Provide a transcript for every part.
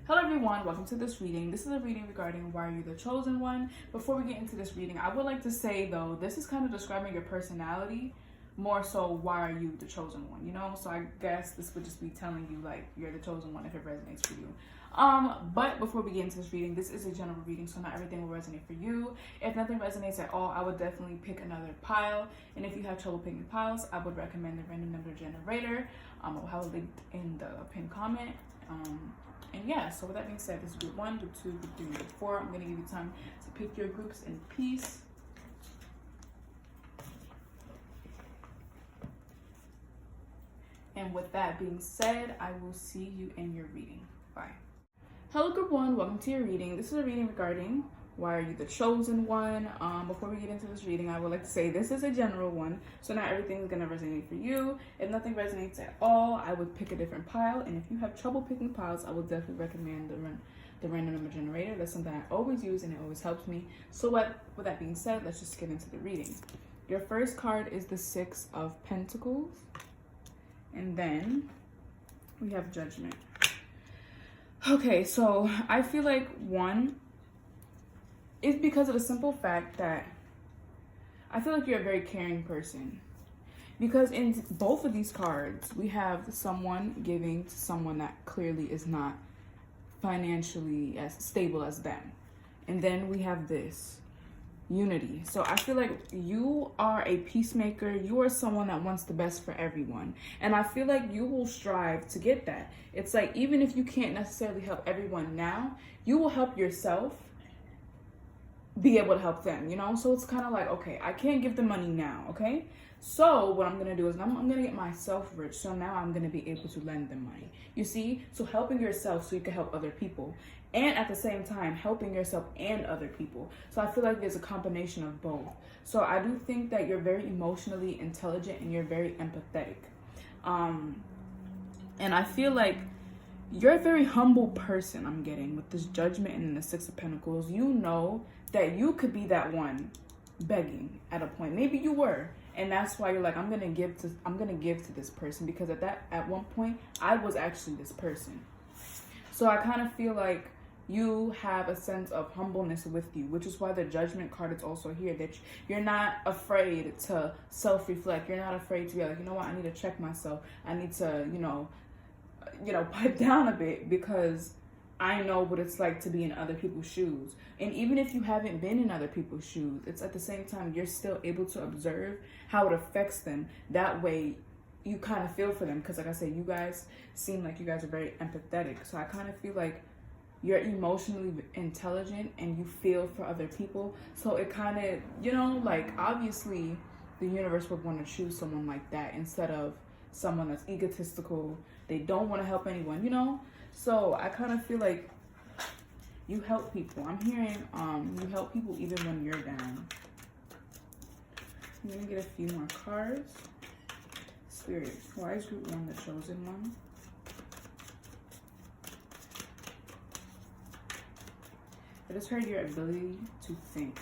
Hello everyone, welcome to this reading. This is a reading regarding why you're the chosen one. Before we get into this reading, I would like to say though, this is kind of describing your personality, more so why are you the chosen one, you know? So I guess this would just be telling you like you're the chosen one if it resonates for you. But before we get into this reading, this is a general reading, so not everything will resonate for you. If nothing resonates at all, I would definitely pick another pile. And if you have trouble picking piles, I would recommend the random number generator. I'll have it linked in the pinned comment. And yeah, so with that being said, this is group 1, group 2, group 3, group 4. I'm going to give you time to pick your groups in peace. And with that being said, I will see you in your reading. Bye. Hello group 1, welcome to your reading. This is a reading regarding why are you the chosen one. Before we get into this reading, I would like to say this is a general one, so not everything is going to resonate for you. If nothing resonates at all, I would pick a different pile, and if you have trouble picking piles, I would definitely recommend the random number generator. That's something I always use and it always helps me. So with that being said, let's just get into the reading. Your first card is the 6 of Pentacles, and then we have Judgment. Okay, so I feel like it's because of the simple fact that I feel like you're a very caring person. Because in both of these cards, we have someone giving to someone that clearly is not financially as stable as them. And then we have this unity. So I feel like you are a peacemaker. You are someone that wants the best for everyone. And I feel like you will strive to get that. It's like, even if you can't necessarily help everyone now, you will help yourself be able to help them, you know? So it's kind of like, okay, I can't give the money now, okay? So what I'm going to do is I'm going to get myself rich. So now I'm going to be able to lend them money. You see? So helping yourself so you can help other people. And at the same time, helping yourself and other people. So I feel like there's a combination of both. So I do think that you're very emotionally intelligent and you're very empathetic. And I feel like you're a very humble person, I'm getting, with this Judgment and the 6 of Pentacles. You know that you could be that one begging at a point. Maybe you were. And that's why you're like, I'm gonna give to this person, because at one point I was actually this person. So I kind of feel like you have a sense of humbleness with you, which is why the Judgment card is also here, that you're not afraid to self-reflect. You're not afraid to be like, you know what, I need to check myself. I need to, pipe down a bit, because I know what it's like to be in other people's shoes. And even if you haven't been in other people's shoes, it's at the same time, you're still able to observe how it affects them. That way you kind of feel for them. Because like I said, you guys seem like you guys are very empathetic. So I kind of feel like you're emotionally intelligent and you feel for other people. So it kind of, obviously the universe would want to choose someone like that instead of someone that's egotistical. They don't want to help anyone, So I kind of feel like you help people. I'm hearing you help people even when you're down. I'm going to get a few more cards. Spirit, why is group 1 the chosen one? I just heard your ability to think.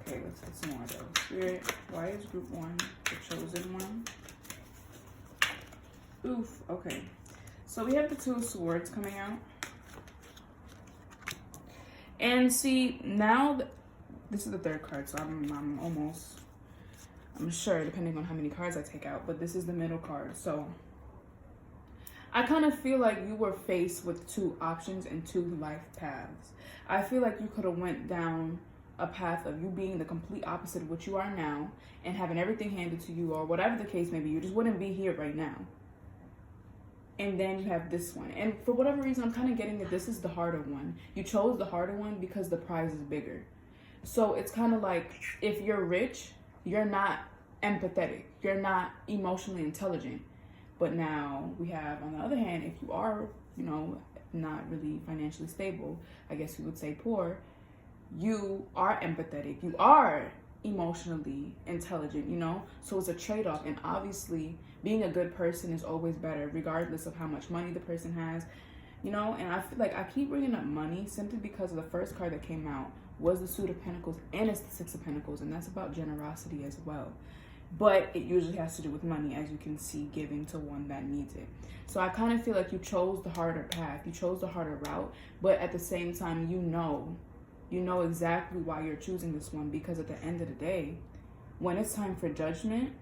Okay, let's get some more though. Spirit, why is group 1 the chosen one? Oof, okay. So we have the 2 of Swords coming out. And see, now, this is the 3rd card, so I'm sure, depending on how many cards I take out, but this is the middle card. So I kind of feel like you were faced with 2 options and 2 life paths. I feel like you could have went down a path of you being the complete opposite of what you are now and having everything handed to you, or whatever the case may be. You just wouldn't be here right now. And then you have this one. And for whatever reason, I'm kind of getting that this is the harder one. You chose the harder one because the prize is bigger. So it's kind of like, if you're rich, you're not empathetic. You're not emotionally intelligent. But now we have, on the other hand, if you are, not really financially stable, I guess you would say poor, you are empathetic. You are emotionally intelligent, So it's a trade-off. And obviously, being a good person is always better, regardless of how much money the person has, And I feel like I keep bringing up money simply because of the first card that came out was the Suit of Pentacles, and it's the 6 of Pentacles, and that's about generosity as well. but it usually has to do with money, as you can see, giving to one that needs it. So I kind of feel like you chose the harder path, you chose the harder route, but at the same time, you know exactly why you're choosing this one, because at the end of the day, when it's time for judgment,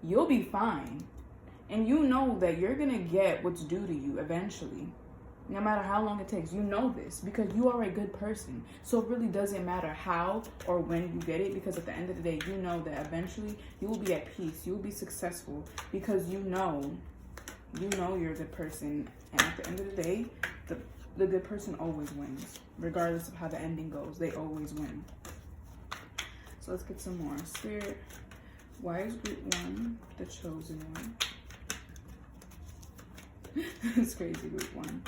you'll be fine. And you know that you're gonna get what's due to you eventually. No matter how long it takes, you know this because you are a good person. So it really doesn't matter how or when you get it, because at the end of the day, you know that eventually you will be at peace. You will be successful because you know you're a good person. And at the end of the day, the good person always wins. Regardless of how the ending goes, they always win. So let's get some more. Spirit, why is group 1 the chosen one? It's crazy, group 1.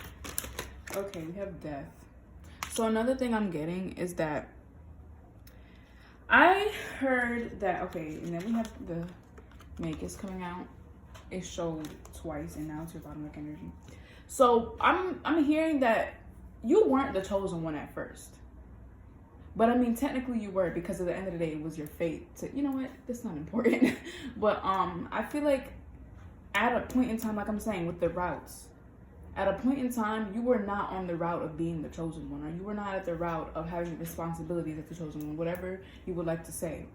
Okay, we have death. So another thing I'm getting is that I heard that, okay, and then we have the Magus coming out. It showed twice, and now it's your bottom-like energy. So I'm hearing that you weren't the chosen one at first. But I mean, technically you were, because at the end of the day, it was your fate to, you know what, that's not important. But I feel like at a point in time, like I'm saying, with the routes, at a point in time, you were not on the route of being the chosen one, or you were not at the route of having the responsibilities of the chosen one, whatever you would like to say.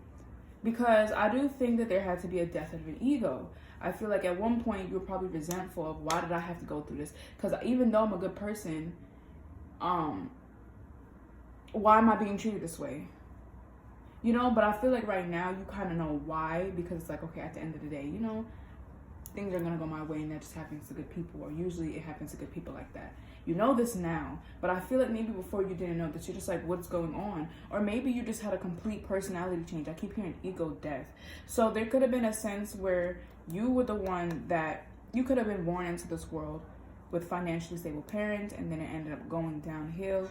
Because I do think that there had to be a death of an ego. I feel like at one point you were probably resentful of, why did I have to go through this? Because even though I'm a good person, why am I being treated this way? You know, but I feel like right now you kind of know why, because it's like, okay, at the end of the day, you know, things are going to go my way, and that just happens to good people, or usually it happens to good people like that. You know this now, but I feel like maybe before you didn't know this, you're just like, what's going on? Or maybe you just had a complete personality change. I keep hearing ego death. So there could have been a sense where you were the one that, you could have been born into this world with financially stable parents, and then it ended up going downhill,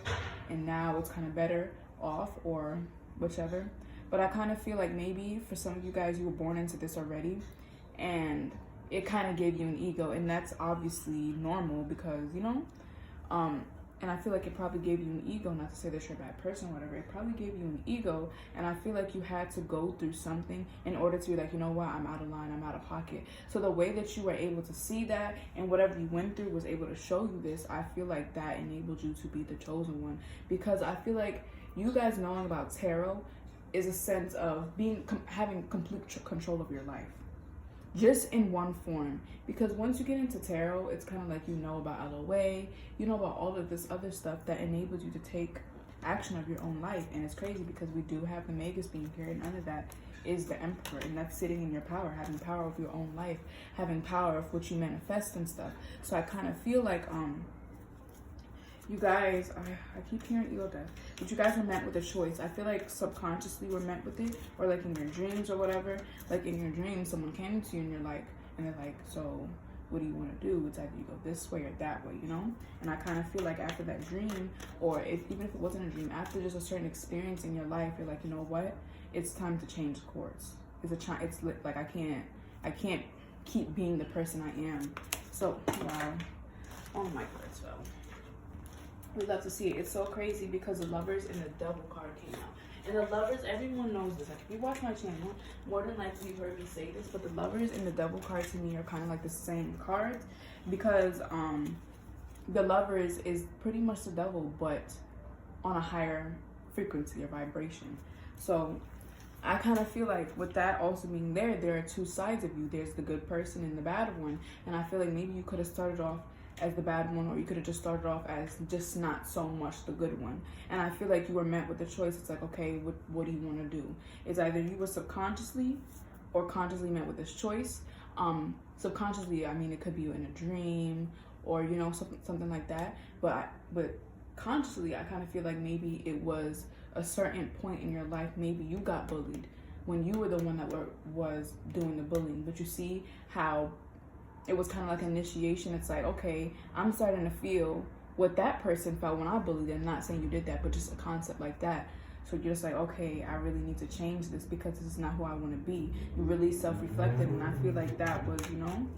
and now it's kind of better off, or whichever. But I kind of feel like maybe for some of you guys, you were born into this already, and it kind of gave you an ego, and that's obviously normal because, you know, and I feel like it probably gave you an ego, not to say that you're a bad person or whatever, it probably gave you an ego, and I feel like you had to go through something in order to be like, you know what, I'm out of line, I'm out of pocket. So the way that you were able to see that, and whatever you went through was able to show you this, I feel like that enabled you to be the chosen one. Because I feel like you guys knowing about tarot is a sense of having complete control of your life. Just in one form, because once you get into tarot, it's kind of like, you know about LOA, you know about all of this other stuff that enables you to take action of your own life. And it's crazy because we do have the Magus being here, and under that is the Emperor, and that's sitting in your power, having power of your own life, having power of what you manifest and stuff. So I kind of feel like you guys, I keep hearing ego death, but you guys were meant with a choice. I feel like subconsciously we're meant with it, or like in your dreams or whatever. Like in your dreams, someone came to you and they're like, so what do you want to do? It's either you go this way or that way, you know? And I kind of feel like after that dream, or even if it wasn't a dream, after just a certain experience in your life, you're like, you know what? It's time to change course. It's like I can't keep being the person I am. So wow, oh my cards fell. We love to see it. It's so crazy because the Lovers and the Devil card came out. And the Lovers, everyone knows this. Like, if you watch my channel, more than likely you've heard me say this, but the Lovers and the Devil card to me are kind of like the same cards, because the Lovers is pretty much the devil, but on a higher frequency or vibration. So I kind of feel like with that also being there are two sides of you. There's the good person and the bad one. And I feel like maybe you could have started off as the bad one, or you could have just started off as just not so much the good one. And I feel like you were meant with the choice. It's like, okay, what do you want to do? It's either you were subconsciously or consciously meant with this choice. Subconsciously, I mean, it could be in a dream or, you know, something like that. But consciously, I kind of feel like maybe it was a certain point in your life, maybe you got bullied when you were the one that was doing the bullying. But you see how it was kind of like initiation. It's like, okay, I'm starting to feel what that person felt when I bullied them. Not saying you did that, but just a concept like that. So you're just like, okay, I really need to change this because this is not who I want to be. You really self-reflected, and I feel like that was, you know,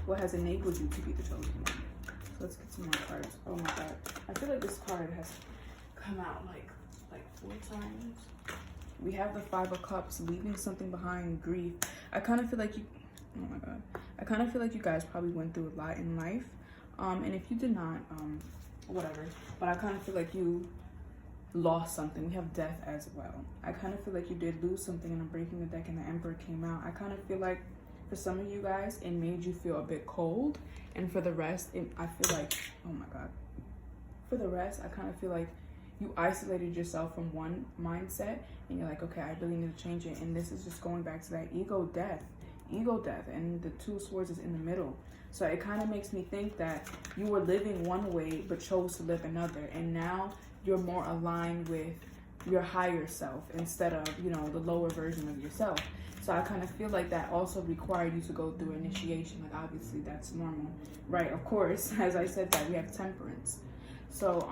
what has enabled you to be the chosen one. So let's get some more cards. Oh my God. I feel like this card has come out like 4 times. We have the Five of Cups, leaving something behind, grief. I kind of feel like you, oh my God. I kind of feel like you guys probably went through a lot in life. And if you did not, whatever. But I kind of feel like you lost something. We have death as well. I kind of feel like you did lose something, and I'm breaking the deck and the Emperor came out. I kind of feel like for some of you guys, it made you feel a bit cold. And for the rest, I feel like, oh my God. For the rest, I kind of feel like you isolated yourself from one mindset and you're like, okay, I really need to change it. And this is just going back to that ego death, and the Two of Swords is in the middle. So it kind of makes me think that you were living one way but chose to live another, and now you're more aligned with your higher self instead of, you know, the lower version of yourself. So I kind of feel like that also required you to go through initiation. Like, obviously that's normal, right? Of course, as I said, that we have Temperance. So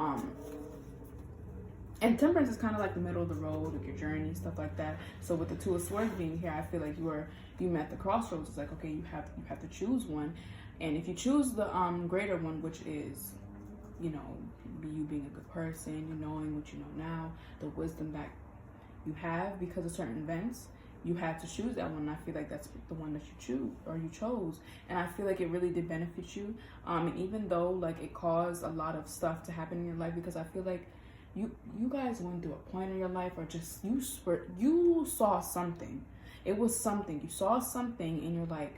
and Temperance is kind of like the middle of the road, like your journey, stuff like that. So with the Two of Swords being here, I feel like you met the crossroads. It's like, okay, you have to choose one. And if you choose the greater one, which is, you know, you being a good person, you knowing what you know now, the wisdom that you have because of certain events, you had to choose that one. And I feel like that's the one that you chose. And I feel like it really did benefit you. And even though like it caused a lot of stuff to happen in your life, because I feel like you guys went through a point in your life, or just you saw something. It was something. You saw something and you're like,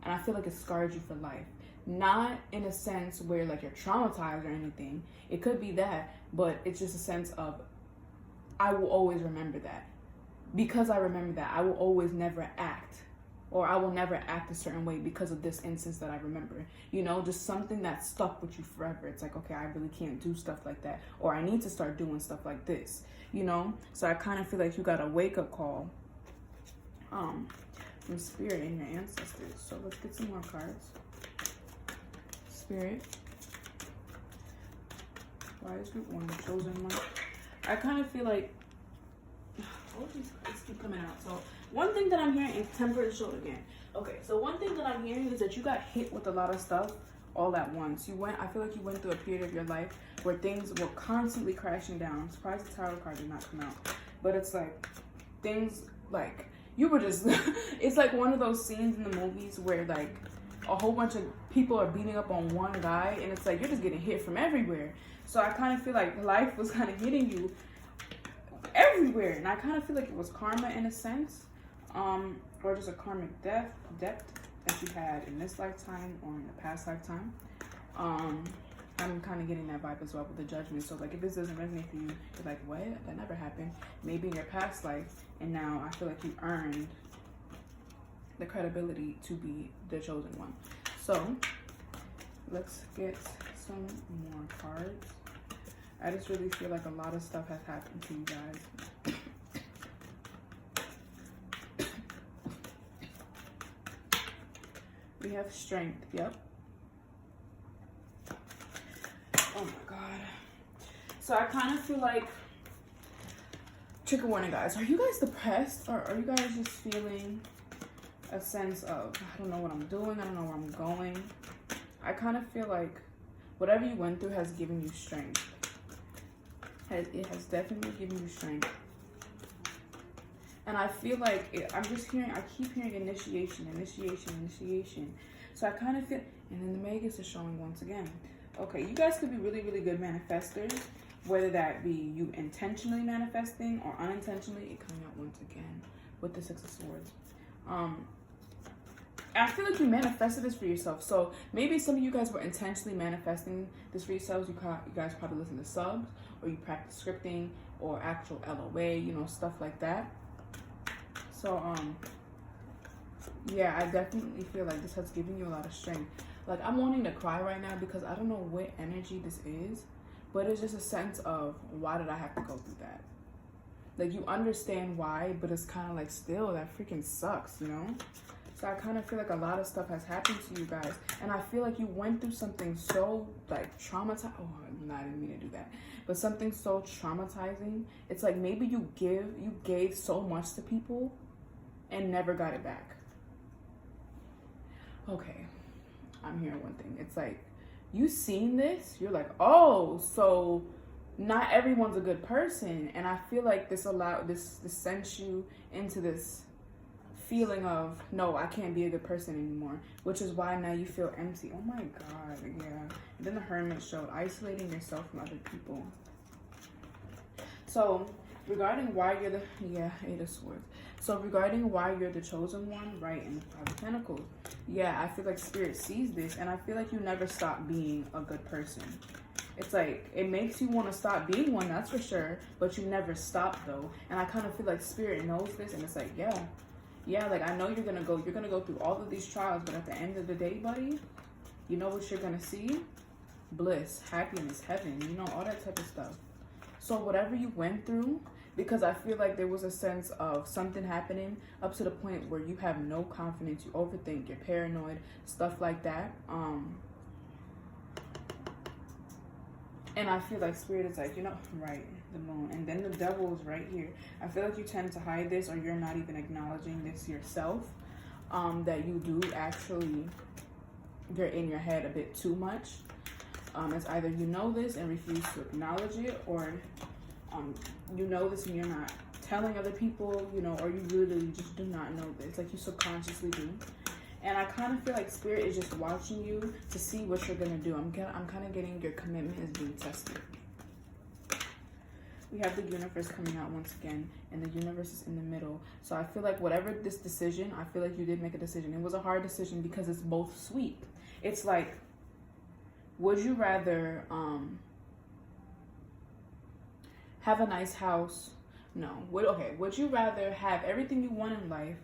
and I feel like it scarred you for life. Not in a sense where like you're traumatized or anything. It could be that, but it's just a sense of, I will always remember that. Because I remember that, I will always never act, or I will never act a certain way because of this instance that I remember. You know, just something that stuck with you forever. It's like, okay, I really can't do stuff like that, or I need to start doing stuff like this, you know? So I kind of feel like you got a wake-up call from Spirit and your ancestors. So let's get some more cards. Spirit. Why is Group 1 the chosen one? I kind of feel like, all these cards keep coming out. So one thing that I'm hearing is Temperance showed again. Okay, so one thing that I'm hearing is that you got hit with a lot of stuff all at once. I feel like you went through a period of your life where things were constantly crashing down. I'm surprised the tarot card did not come out. But it's like, things like, you were just, it's like one of those scenes in the movies where like a whole bunch of people are beating up on one guy, and it's like, you're just getting hit from everywhere. So I kind of feel like life was kind of hitting you everywhere, and I kind of feel like it was karma in a sense, or just a karmic debt that you had in this lifetime or in the past lifetime. I'm kind of getting that vibe as well with the Judgment. So like, if this doesn't resonate for you, you're like, what? That never happened. Maybe in your past life, and now I feel like you earned the credibility to be the chosen one. So let's get some more cards. I just really feel like a lot of stuff has happened to you guys. We have Strength. Yep. Oh my God. So I kind of feel like, trigger warning guys, are you guys depressed, or are you guys just feeling a sense of, I don't know what I'm doing, I don't know where I'm going? I kind of feel like whatever you went through has given you strength. It has definitely given you strength. And I feel like I keep hearing initiation. So I kind of feel, and then the Magus is showing once again. Okay, you guys could be really, really good manifestors, whether that be you intentionally manifesting or unintentionally. It coming out once again with the Six of Swords. I feel like you manifested this for yourself. So maybe some of you guys were intentionally manifesting this for yourselves. You guys probably listen to subs, or you practice scripting, or actual LOA, you know, stuff like that. So, yeah, I definitely feel like this has given you a lot of strength. Like, I'm wanting to cry right now because I don't know what energy this is, but it's just a sense of, why did I have to go through that? Like, you understand why, but it's kind of like, still, that freaking sucks, you know? So I kind of feel like a lot of stuff has happened to you guys, and I feel like you went through something so, like, traumatizing. Oh, I didn't mean to do that. But something so traumatizing. It's like, maybe you gave so much to people and never got it back. Okay, I'm hearing one thing. It's like, you seen this, you're like, oh, so not everyone's a good person, and I feel like this sends you into this feeling of, no, I can't be a good person anymore, which is why now you feel empty. Oh my god, yeah. And then the Hermit showed isolating yourself from other people. So regarding why you're the Eight of Swords. So regarding why you're the chosen one, right, in the Five of Pentacles, yeah, I feel like Spirit sees this, and I feel like you never stop being a good person. It's like, it makes you want to stop being one, that's for sure, but you never stop though. And I kind of feel like Spirit knows this, and it's like, yeah, like I know you're gonna go through all of these trials, but at the end of the day, buddy, you know what you're gonna see? Bliss, happiness, heaven, you know, all that type of stuff. So whatever you went through, because I feel like there was a sense of something happening up to the point where you have no confidence, you overthink, you're paranoid, stuff like that. And I feel like Spirit is like, you know, right, the Moon. And then the Devil is right here. I feel like you tend to hide this, or you're not even acknowledging this yourself. That you do actually, you're in your head a bit too much. It's either you know this and refuse to acknowledge it, or you know this and you're not telling other people, you know, or you literally just do not know this. Like you subconsciously do. And I kind of feel like Spirit is just watching you to see what you're going to do. I'm kind of getting your commitment is being tested. We have the Universe coming out once again, and the Universe is in the middle. So I feel like whatever this decision, I feel like you did make a decision. It was a hard decision because it's both sweet. It's like, would you rather have a nice house? No. Would you rather have everything you want in life,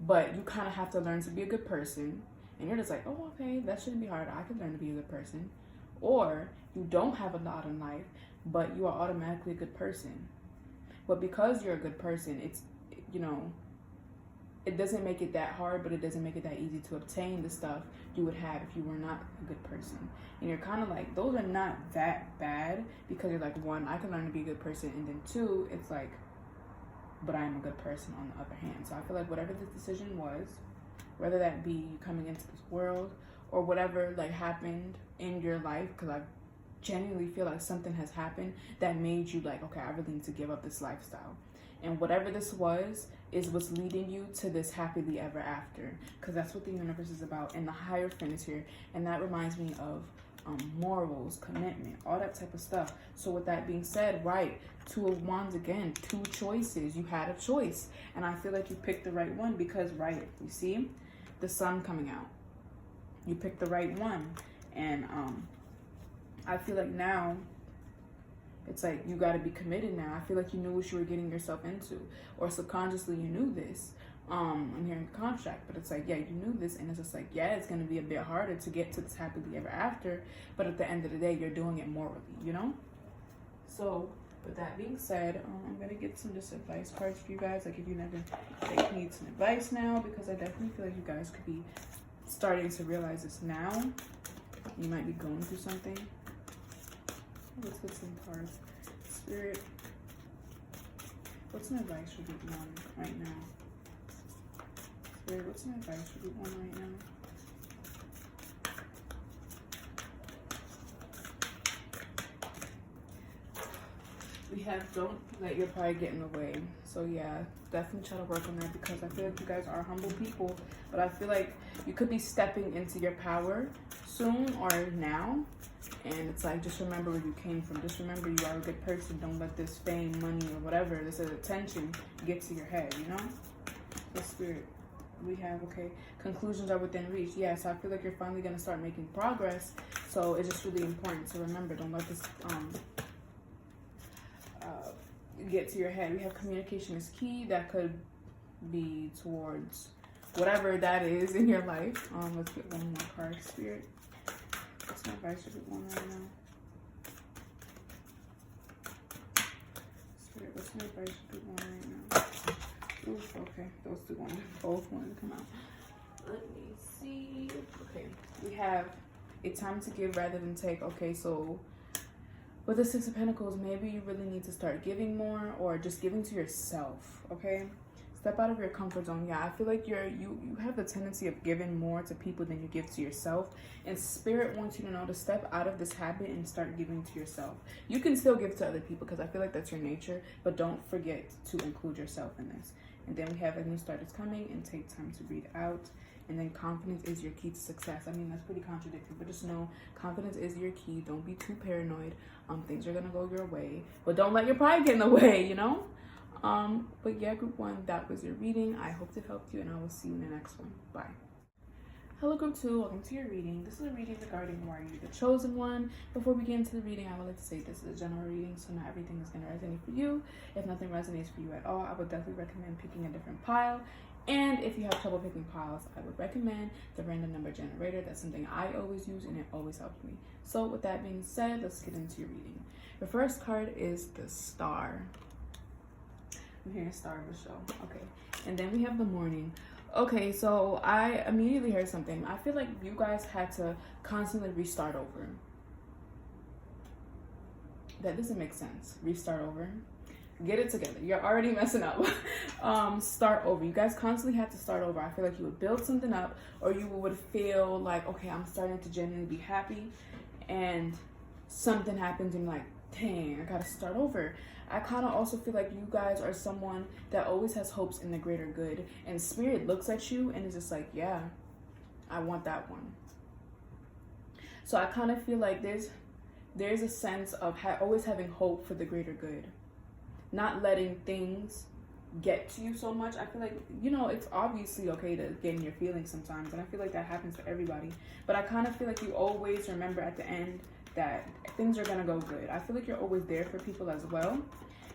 but you kind of have to learn to be a good person, and you're just like, oh, okay, that shouldn't be hard. I can learn to be a good person. Or you don't have a lot in life, but you are automatically a good person. But because you're a good person, it's, you know, it doesn't make it that hard, but it doesn't make it that easy to obtain the stuff you would have if you were not a good person. And you're kind of like, those are not that bad, because you're like, one, I can learn to be a good person, and then two, it's like, but I'm a good person on the other hand. So I feel like whatever this decision was, whether that be coming into this world or whatever like happened in your life, because I genuinely feel like something has happened that made you like, okay, I really need to give up this lifestyle. And whatever this was is what's leading you to this happily ever after, because that's what the Universe is about. And the Hierophant is here, and that reminds me of morals, commitment, all that type of stuff. So with that being said, right, Two of Wands again, two choices. You had a choice, and I feel like you picked the right one, because right, you see the Sun coming out, you picked the right one. And I feel like now it's like you got to be committed now. I feel like you knew what you were getting yourself into, or subconsciously you knew this. I'm hearing contract, but it's like, yeah, you knew this, and it's just like, yeah, it's going to be a bit harder to get to this happily ever after, but at the end of the day, you're doing it morally, you know? So with that being said, I'm going to get some just advice cards for you guys. Like, if you never need some advice now, because I definitely feel like you guys could be starting to realize this now. You might be going through something. Let's get some cards. Spirit, what's some advice for Group 1 right now? Spirit, what's some advice for Group 1 right now? We have don't let your pride get in the way. So yeah, definitely try to work on that, because I feel like you guys are humble people, but I feel like you could be stepping into your power soon or now. And it's like, just remember where you came from. Just remember you are a good person. Don't let this fame, money, or whatever, this is attention, get to your head, you know? The Spirit, we have, okay, conclusions are within reach. Yeah, so I feel like you're finally going to start making progress. So it's just really important to remember, don't let this get to your head. We have communication is key. That could be towards whatever that is in your life. Let's get one more card. Spirit, what's my advice for Group 1 right now? Spirit, what's my advice for Group 1 right now? Oof, okay, those two both wanted to come out. Let me see. Okay, we have a time to give rather than take. Okay, so with the Six of Pentacles, maybe you really need to start giving more, or just giving to yourself, okay? Step out of your comfort zone. Yeah, I feel like you have the tendency of giving more to people than you give to yourself. And Spirit wants you to know to step out of this habit and start giving to yourself. You can still give to other people because I feel like that's your nature, but don't forget to include yourself in this. And then we have a new start is coming, and take time to breathe out. And then confidence is your key to success. I mean, that's pretty contradictory, but just know confidence is your key. Don't be too paranoid. Things are gonna go your way, but don't let your pride get in the way, you know? But yeah, group 1, that was your reading. I hope it helped you, and I will see you in the next one. Bye. Hello group 2, welcome to your reading. This is a reading regarding why you're the chosen one. Before we get into the reading, I would like to say this is a general reading, so not everything is going to resonate for you. If nothing resonates for you at all, I would definitely recommend picking a different pile. And if you have trouble picking piles, I would recommend the random number generator. That's something I always use, and it always helps me. So with that being said, let's get into your reading. The first card is the Star. I'm hearing Star of the show. Okay. And then we have the Morning. Okay, so I immediately heard something. I feel like you guys had to constantly restart over. That doesn't make sense. Restart over. Get it together. You're already messing up. Start over. You guys constantly had to start over. I feel like you would build something up, or you would feel like, okay, I'm starting to genuinely be happy, and something happens and you're like, dang, I gotta start over. I kind of also feel like you guys are someone that always has hopes in the greater good, and Spirit looks at you and is just like, yeah, I want that one. So I kind of feel like there's a sense of always having hope for the greater good, not letting things get to you so much. I feel like, you know, it's obviously okay to get in your feelings sometimes, and I feel like that happens to everybody, but I kind of feel like you always remember at the end that things are gonna go good. I feel like you're always there for people as well,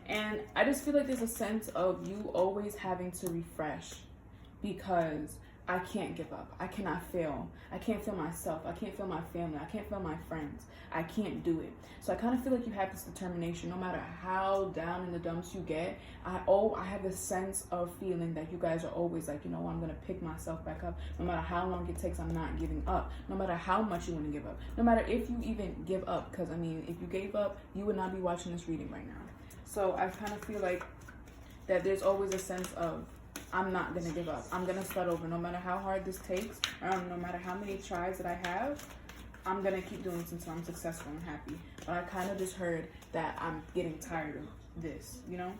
and I just feel like there's a sense of you always having to refresh, because I can't give up. I cannot fail. I can't fail myself. I can't fail my family. I can't fail my friends. I can't do it. So I kind of feel like you have this determination, no matter how down in the dumps you get. I have this sense of feeling that you guys are always like, you know what, I'm going to pick myself back up. No matter how long it takes, I'm not giving up. No matter how much you want to give up. No matter if you even give up. Because, I mean, if you gave up, you would not be watching this reading right now. So I kind of feel like that there's always a sense of, I'm not going to give up. I'm going to start over. No matter how hard this takes, no matter how many tries that I have, I'm going to keep doing this until I'm successful and happy. But I kind of just heard that I'm getting tired of this, you know?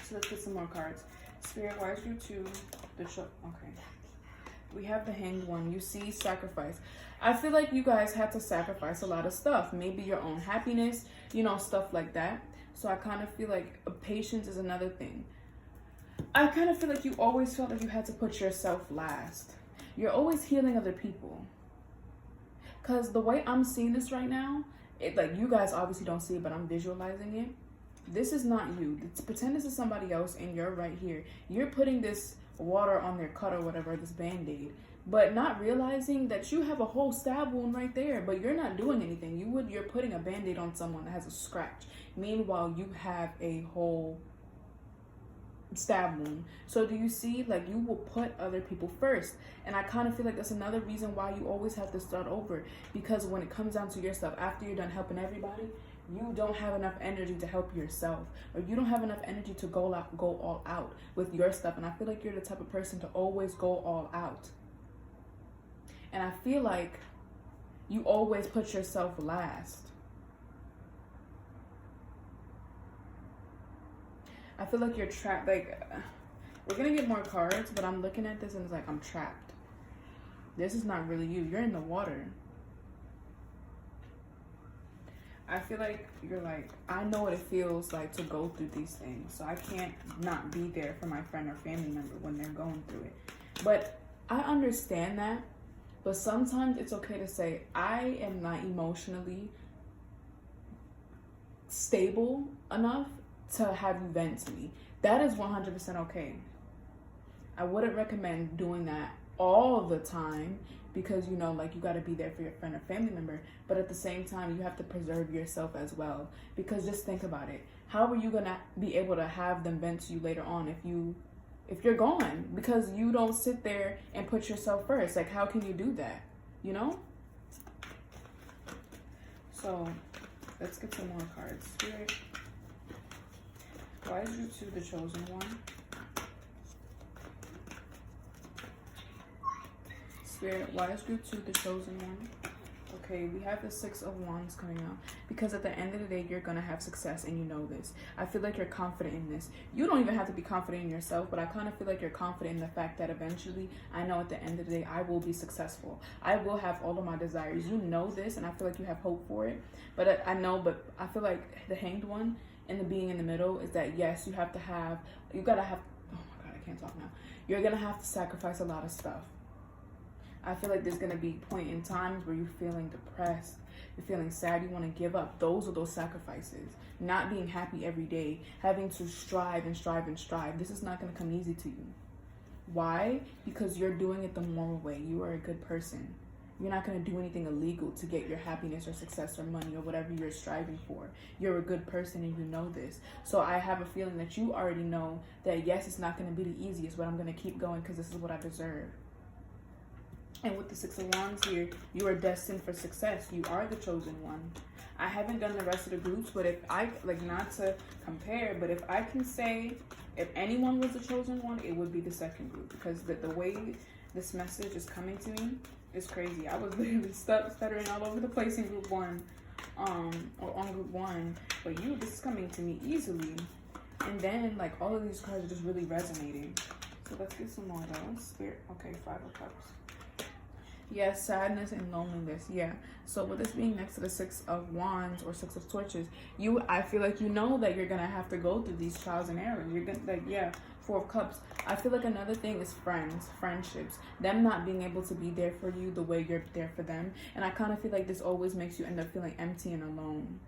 So let's get some more cards. Spirit, why is you to the show? Okay. We have the Hanged One. You see sacrifice. I feel like you guys had to sacrifice a lot of stuff. Maybe your own happiness, you know, stuff like that. So I kind of feel like patience is another thing. I kind of feel like you always felt like you had to put yourself last. You're always healing other people. Because the way I'm seeing this right now, like, you guys obviously don't see it, but I'm visualizing it. This is not you. Pretend this is somebody else and you're right here. You're putting this water on their cut or whatever, this Band-Aid, but not realizing that you have a whole stab wound right there, but you're not doing anything. You're putting a Band-Aid on someone that has a scratch. Meanwhile, you have a whole stab wound. So do you see, like, you will put other people first, and I kind of feel like that's another reason why you always have to start over, because when it comes down to your stuff, after you're done helping everybody, you don't have enough energy to help yourself, or you don't have enough energy to go all out with your stuff. And I feel like you're the type of person to always go all out, and I feel like you always put yourself last. I feel like you're trapped. Like, we're gonna get more cards, but I'm looking at this and it's like, I'm trapped. This is not really you. You're in the water. I feel like you're like, I know what it feels like to go through these things, so I can't not be there for my friend or family member when they're going through it. But I understand that, but sometimes it's okay to say, I am not emotionally stable enough to have you vent to me. That is 100% okay. I wouldn't recommend doing that all the time, because, you know, like, you got to be there for your friend or family member, but at the same time, you have to preserve yourself as well. Because just think about it. How are you going to be able to have them vent to you later on if you're gone? Because you don't sit there and put yourself first. Like, how can you do that? You know? So let's get some more cards. Spirit, why is you two the chosen one? Spirit, why is group 2 the chosen one? Okay, we have the 6 of Wands coming out. Because at the end of the day, you're going to have success and you know this. I feel like you're confident in this. You don't even have to be confident in yourself, but I kind of feel like you're confident in the fact that eventually, I know at the end of the day, I will be successful. I will have all of my desires. You know this, and I feel like you have hope for it. But I feel like the Hanged One and the being in the middle is that, yes, you got to have, oh my God, I can't talk now. You're going to have to sacrifice a lot of stuff. I feel like there's going to be point in times where you're feeling depressed, you're feeling sad, you want to give up. Those are those sacrifices. Not being happy every day, having to strive and strive and strive. This is not going to come easy to you. Why? Because you're doing it the moral way. You are a good person. You're not going to do anything illegal to get your happiness or success or money or whatever you're striving for. You're a good person and you know this. So I have a feeling that you already know that, yes, it's not going to be the easiest, but I'm going to keep going because this is what I deserve. And with the 6 of Wands here, you are destined for success. You are the chosen one. I haven't done the rest of the groups, but if I, not to compare, but if I can say, if anyone was the chosen one, it would be the second group. Because the way this message is coming to me is crazy. I was literally stuttering all over the place in group 1, or on group 1. But this is coming to me easily. And then, all of these cards are just really resonating. So let's get some more of those. Spirit. Okay, 5 of Cups. Yes, sadness and loneliness. Yeah. So with this being next to the 6 of Wands or 6 of Torches, I feel like you know that you're gonna have to go through these trials and errors. You're gonna 4 of Cups. I feel like another thing is friendships. Them not being able to be there for you the way you're there for them. And I kind of feel like this always makes you end up feeling empty and alone.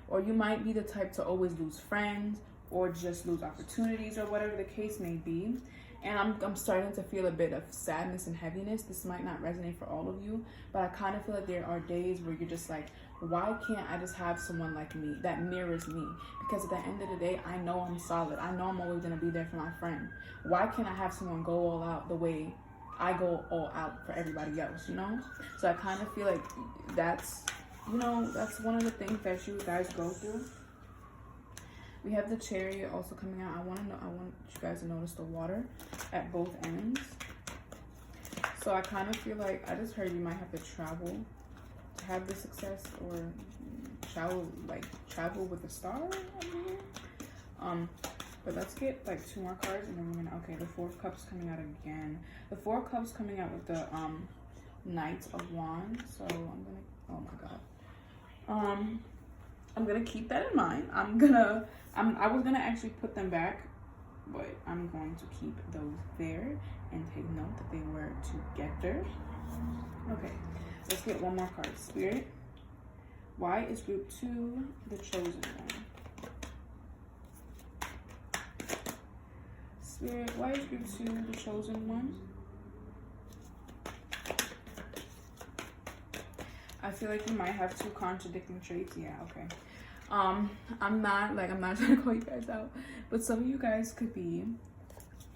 Or you might be the type to always lose friends or just lose opportunities or whatever the case may be. And I'm starting to feel a bit of sadness and heaviness. This might not resonate for all of you, but I kind of feel like there are days where you're just like, why can't I just have someone like me that mirrors me? Because at the end of the day, I know I'm solid. I know I'm always going to be there for my friend. Why can't I have someone go all out the way I go all out for everybody else, you know? So I kind of feel like that's one of the things that you guys go through. We have the Chariot also coming out. I want you guys to notice the water at both ends. So I kind of feel like, I just heard you might have to travel to have the success, or travel with a star over here. But let's get 2 more cards and then we're gonna, okay, the 4 of Cups coming out again. The 4 of Cups coming out with the Knight of Wands. So I'm gonna, oh my God. I'm gonna keep that in mind. I was gonna actually put them back, but I'm going to keep those there and take note that they were together. Okay, let's get 1 more card. Spirit, why is group 2 the chosen one? Spirit, why is group 2 the chosen one? I feel like you might have 2 contradicting traits. Yeah, okay. I'm not trying to call you guys out, but some of you guys could be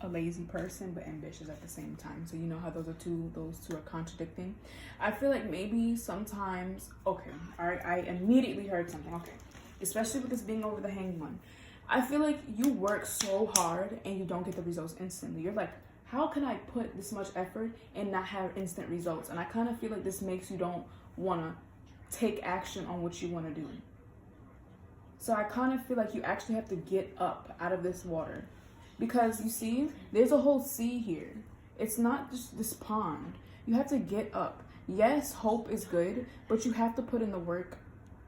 a lazy person but ambitious at the same time. So you know how those two are contradicting. I feel like maybe sometimes, okay, all right, I immediately heard something. Okay, especially with this being over the Hanged One, I feel like you work so hard and you don't get the results instantly. You're like, how can I put this much effort and not have instant results? And I kind of feel like this makes you don't want to take action on what you want to do. So I kind of feel like you actually have to get up out of this water, because you see, there's a whole sea here. It's not just this pond. You have to get up. Yes, hope is good, but you have to put in the work.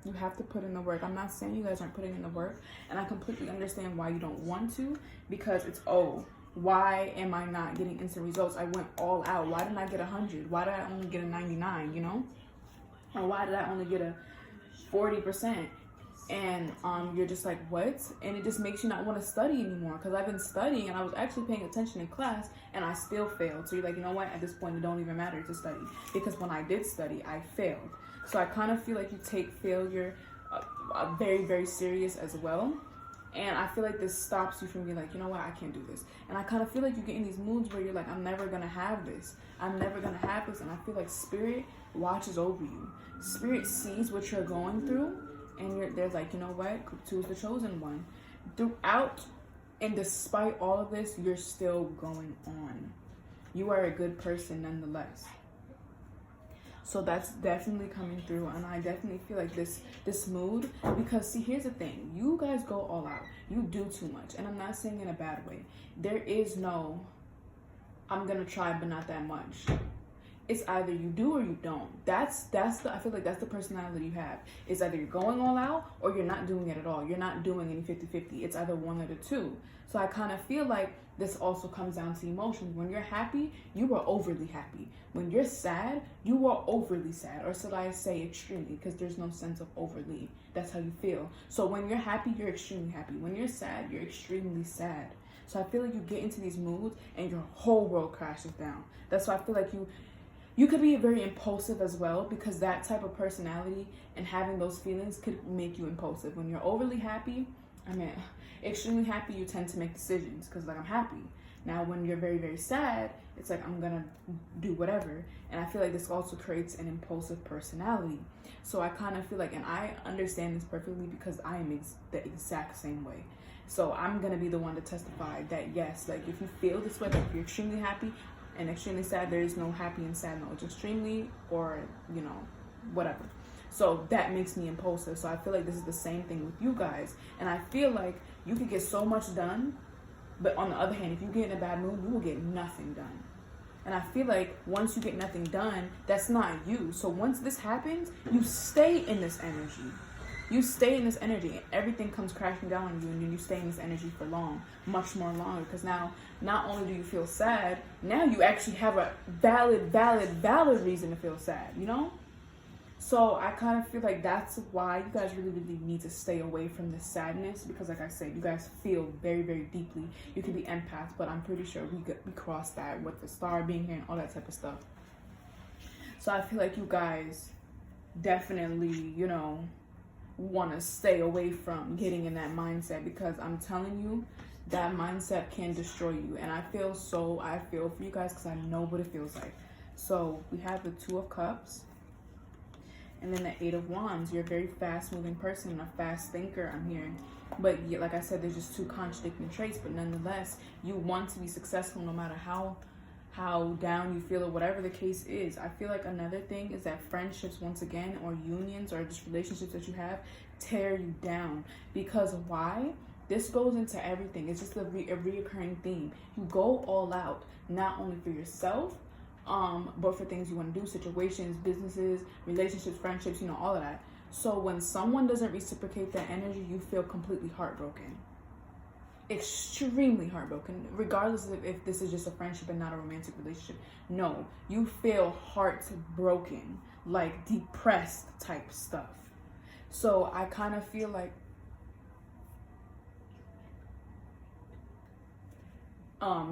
You have to put in the work. I'm not saying you guys aren't putting in the work, and I completely understand why you don't want to, because it's, why am I not getting instant results? I went all out. Why didn't I get 100? Why did I only get a 99, you know? Or why did I only get a 40%? And you're just like, what? And it just makes you not want to study anymore, because I've been studying and I was actually paying attention in class and I still failed. So you're like, you know what, at this point it don't even matter to study, because when I did study I failed. So I kind of feel like you take failure very, very serious as well. And I feel like this stops you from being like, you know what, I can't do this. And I kind of feel like you get in these moods where you're like, I'm never gonna have this, I'm never gonna have this. And I feel like Spirit watches over you. Spirit sees what you're going through, and they're like, you know what, group 2 is the chosen one. Throughout and despite all of this, you're still going on. You are a good person nonetheless. So that's definitely coming through, and I definitely feel like this mood, because see, here's the thing, you guys go all out, you do too much, and I'm not saying in a bad way. There is no I'm gonna try but not that much. It's either you do or you don't. That's the I feel like that's the personality you have. It's either you're going all out or you're not doing it at all. You're not doing any 50-50. It's either one or the two. So I kind of feel like this also comes down to emotions. When you're happy, you are overly happy. When you're sad, you are overly sad. Or should I say extremely, because there's no sense of overly. That's how you feel. So when you're happy, you're extremely happy. When you're sad, you're extremely sad. So I feel like you get into these moods and your whole world crashes down. That's why I feel like you could be very impulsive as well, because that type of personality and having those feelings could make you impulsive. When you're overly happy, extremely happy, you tend to make decisions because like I'm happy. Now when you're very, very sad, it's like I'm gonna do whatever. And I feel like this also creates an impulsive personality. So I kind of feel like, and I understand this perfectly because I am the exact same way. So I'm gonna be the one to testify that yes, like if you feel this way, like if you're extremely happy and extremely sad, there is no happy and sad, no, it's extremely or whatever. So that makes me impulsive. So I feel like this is the same thing with you guys. And I feel like you could get so much done, but on the other hand, if you get in a bad mood, you will get nothing done. And I feel like once you get nothing done, that's not you. So once this happens, you stay in this energy. You stay in this energy and everything comes crashing down on you, and then you stay in this energy for long, much more longer, because now not only do you feel sad, now you actually have a valid reason to feel sad, So I kind of feel like that's why you guys really, really need to stay away from this sadness, because like I said, you guys feel very, very deeply. You can be empaths, but I'm pretty sure we cross that with the star being here and all that type of stuff. So I feel like you guys definitely, want to stay away from getting in that mindset, because I'm telling you, that mindset can destroy you. And I feel for you guys, because I know what it feels like. So we have the Two of Cups and then the Eight of Wands. You're a very fast moving person and a fast thinker, I'm hearing. But like I said, there's just two contradicting traits, but nonetheless, you want to be successful no matter how down you feel or whatever the case is. I feel like another thing is that friendships, once again, or unions or just relationships that you have, tear you down. Because why? This goes into everything. It's just a reoccurring theme. You go all out, not only for yourself, but for things you want to do, situations, businesses, relationships, friendships, all of that. So when someone doesn't reciprocate that energy, you feel completely heartbroken. Extremely heartbroken, regardless of if this is just a friendship and not a romantic relationship. No, you feel heartbroken, like depressed type stuff. So I kind of feel like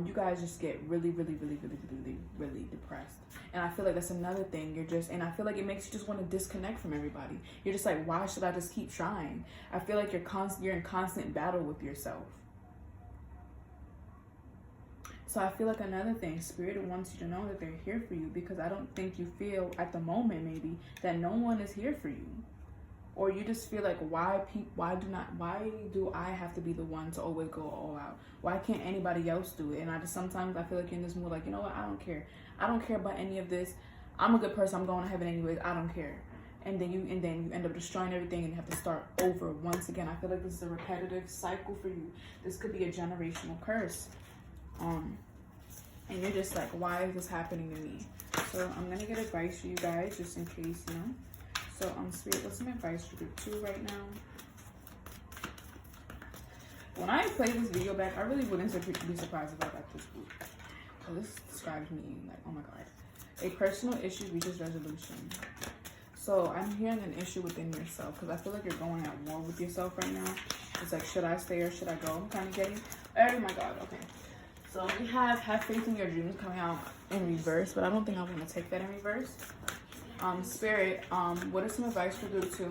you guys just get really, really, really, really, really, really depressed. And I feel like that's another thing. And I feel like it makes you just want to disconnect from everybody. You're just like, why should I just keep trying? I feel like you're in constant battle with yourself. So I feel like another thing, Spirit wants you to know that they're here for you, because I don't think you feel at the moment maybe that no one is here for you. Or you just feel like, why do I have to be the one to always go all out? Why can't anybody else do it? And sometimes I feel like you're in this mood like, you know what, I don't care. I don't care about any of this. I'm a good person. I'm going to heaven anyways. I don't care. And then you end up destroying everything and you have to start over once again. I feel like this is a repetitive cycle for you. This could be a generational curse. And you're just like, why is this happening to me? So I'm going to get advice for you guys just in case, So, Spirit, what's some advice for group 2 right now? When I play this video back, I really wouldn't be surprised if I got this group. So this describes me like, oh my God. A personal issue reaches resolution. So I'm hearing an issue within yourself, because I feel like you're going at war with yourself right now. It's like, should I stay or should I go? I'm kind of getting, oh my God, okay. So we have faith in your dreams coming out in reverse, but I don't think I want to take that in reverse. Spirit, what is some advice for group 2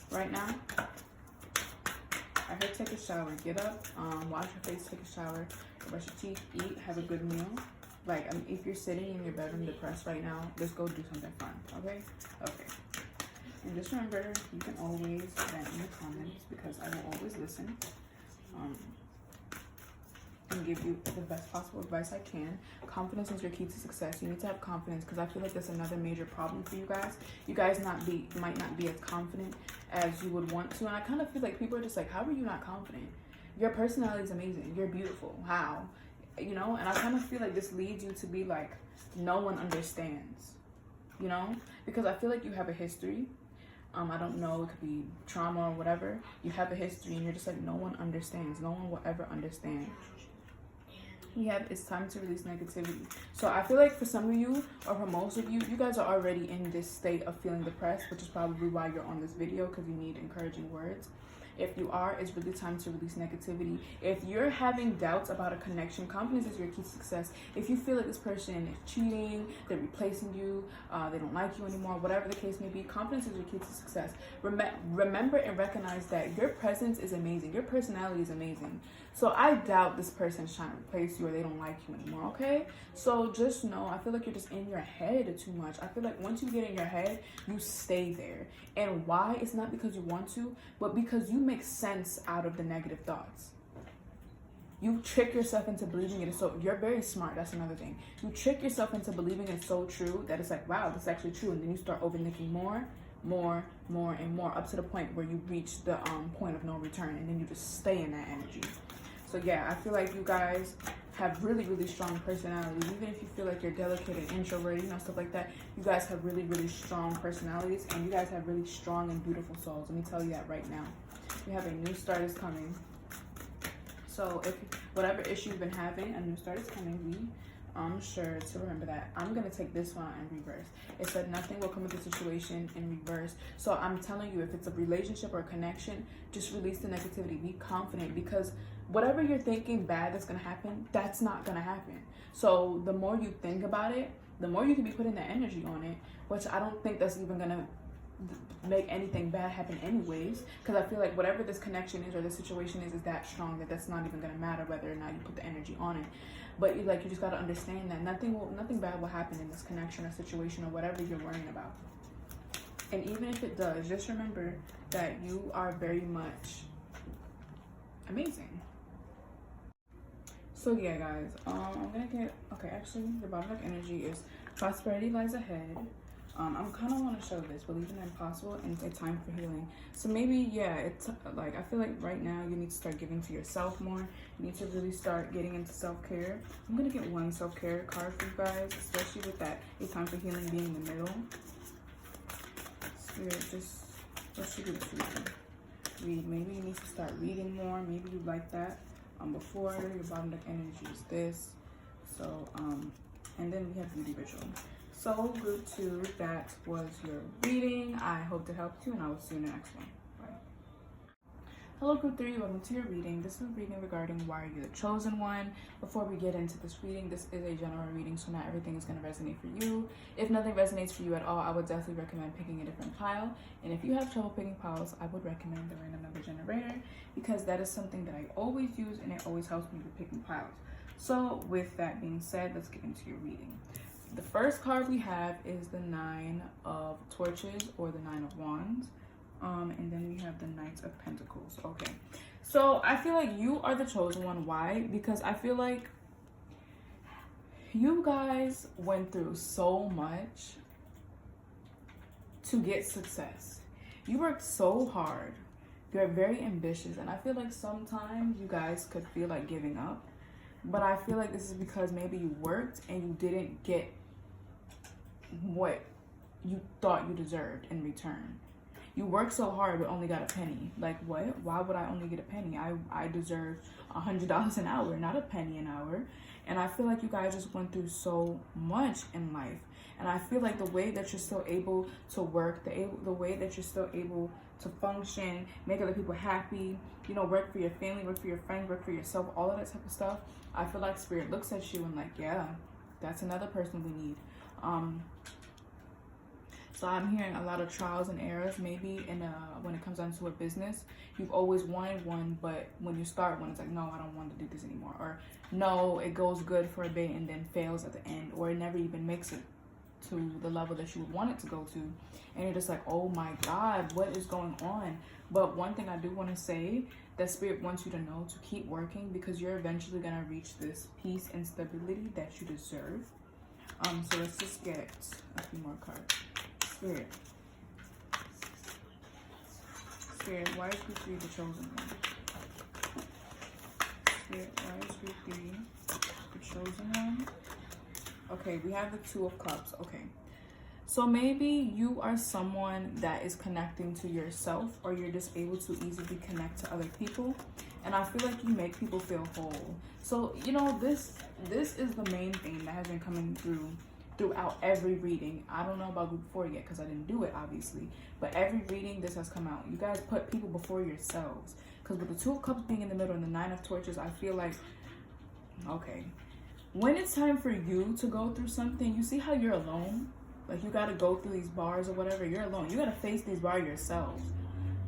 right now? I heard take a shower, get up, wash your face, take a shower, brush your teeth, eat, have a good meal. Like, if you're sitting in your bedroom depressed right now, just go do something fun, okay? Okay. And just remember, you can always vent in the comments, because I will always listen. and give you the best possible advice I can. Confidence is your key to success. You need to have confidence, because I feel like that's another major problem for you guys. You guys might not be as confident as you would want to. And I kind of feel like people are just like, how are you not confident? Your personality is amazing. You're beautiful. How? You know, and I kind of feel like this leads you to be like, no one understands, you know, because I feel like you have a history. I don't know, it could be trauma or whatever. You have a history and you're just like, no one understands. No one will ever understand. It's time to release negativity. So I feel like for some of you, or for most of you, you guys are already in this state of feeling depressed, which is probably why you're on this video, because you need encouraging words. If you are, it's really time to release negativity. If you're having doubts about a connection, confidence is your key to success. If you feel like this person is cheating, they're replacing you, they don't like you anymore, whatever the case may be, confidence is your key to success. Remember and recognize that your presence is amazing. Your personality is amazing. So I doubt this person's trying to replace you or they don't like you anymore, okay? So just know, I feel like you're just in your head too much. I feel like once you get in your head, you stay there. And why? It's not because you want to, but because you make sense out of the negative thoughts. You trick yourself into believing it is so. You're very smart. That's another thing. You trick yourself into believing it's so true that it's like, wow, this is actually true. And then you start overthinking more, and more, up to the point where you reach the point of no return. And then you just stay in that energy. So yeah, I feel like you guys have really, really strong personalities. Even if you feel like you're delicate and introverted, you know, stuff like that, you guys have really, really strong personalities, and you guys have really strong and beautiful souls. Let me tell you that right now. You have a new start is coming. So if whatever issue you've been having, a new start is coming. I'm sure to remember that. I'm going to take this one in reverse. It said nothing will come of the situation in reverse. So I'm telling you, if it's a relationship or a connection, just release the negativity. Be confident, because whatever you're thinking bad that's going to happen, that's not going to happen. So the more you think about it, the more you can be putting that energy on it, which I don't think that's even going to make anything bad happen anyways, because I feel like whatever this connection is or this situation is that strong that that's not even going to matter whether or not you put the energy on it. But you just got to understand that nothing bad will happen in this connection or situation or whatever you're worrying about. And even if it does, just remember that you are very much amazing. So yeah, guys, I'm gonna get, okay, actually the bottom of energy is prosperity lies ahead. I'm kind of want to show this, believe in the impossible and a time for healing. So maybe, yeah, it's like, I feel like right now you need to start giving to yourself more. You need to really start getting into self-care. I'm going to get one self-care card for you guys, especially with that a time for healing being in the middle. Spirit, just, what should you do? Read. Maybe you need to start reading more. Maybe you like that. Before, your bottom deck energy is this. So, and then we have beauty ritual. So group 2, that was your reading. I hope it helped you, and I will see you in the next one. Bye. Hello group 3, welcome to your reading. This is a reading regarding why you're the chosen one. Before we get into this reading, this is a general reading, so not everything is going to resonate for you. If nothing resonates for you at all, I would definitely recommend picking a different pile. And if you have trouble picking piles, I would recommend the random number generator, because that is something that I always use and it always helps me with picking piles. So with that being said, let's get into your reading. The first card we have is the 9 of Torches, or the 9 of Wands. And then we have the Knight of Pentacles. Okay. So I feel like you are the chosen one. Why? Because I feel like you guys went through so much to get success. You worked so hard. You're very ambitious. And I feel like sometimes you guys could feel like giving up. But I feel like this is because maybe you worked and you didn't get what you thought you deserved in return. You worked so hard but only got a penny. Like, what? Why would I only get a penny? I deserve $100 an hour, not a penny an hour. And I feel like you guys just went through so much in life. And I feel like the way that you're still able to work, the way that you're still able to function, make other people happy, you know, work for your family, work for your friends, work for yourself, all of that type of stuff. I feel like Spirit looks at you and like, yeah, that's another person we need. So I'm hearing a lot of trials and errors, maybe when it comes down to a business. You've always wanted one, but when you start one, it's like, no, I don't want to do this anymore. Or no, it goes good for a bit and then fails at the end, or it never even makes it to the level that you would want it to go to. And you're just like, oh my God, what is going on? But one thing I do want to say, that Spirit wants you to know to keep working, because you're eventually going to reach this peace and stability that you deserve. So let's just get a few more cards. Spirit, why is group 3 the chosen one? Spirit, why is group 3 the chosen one? Okay, we have the 2 of Cups. Okay. So maybe you are someone that is connecting to yourself, or you're just able to easily connect to other people. And I feel like you make people feel whole. So, you know, this is the main thing that has been coming throughout every reading. I don't know about group 4 yet because I didn't do it, obviously. But every reading, this has come out. You guys put people before yourselves. Because with the 2 of Cups being in the middle and the 9 of Torches, I feel like, okay, when it's time for you to go through something, you see how you're alone? Like, you got to go through these bars or whatever. You're alone. You got to face these bars yourself.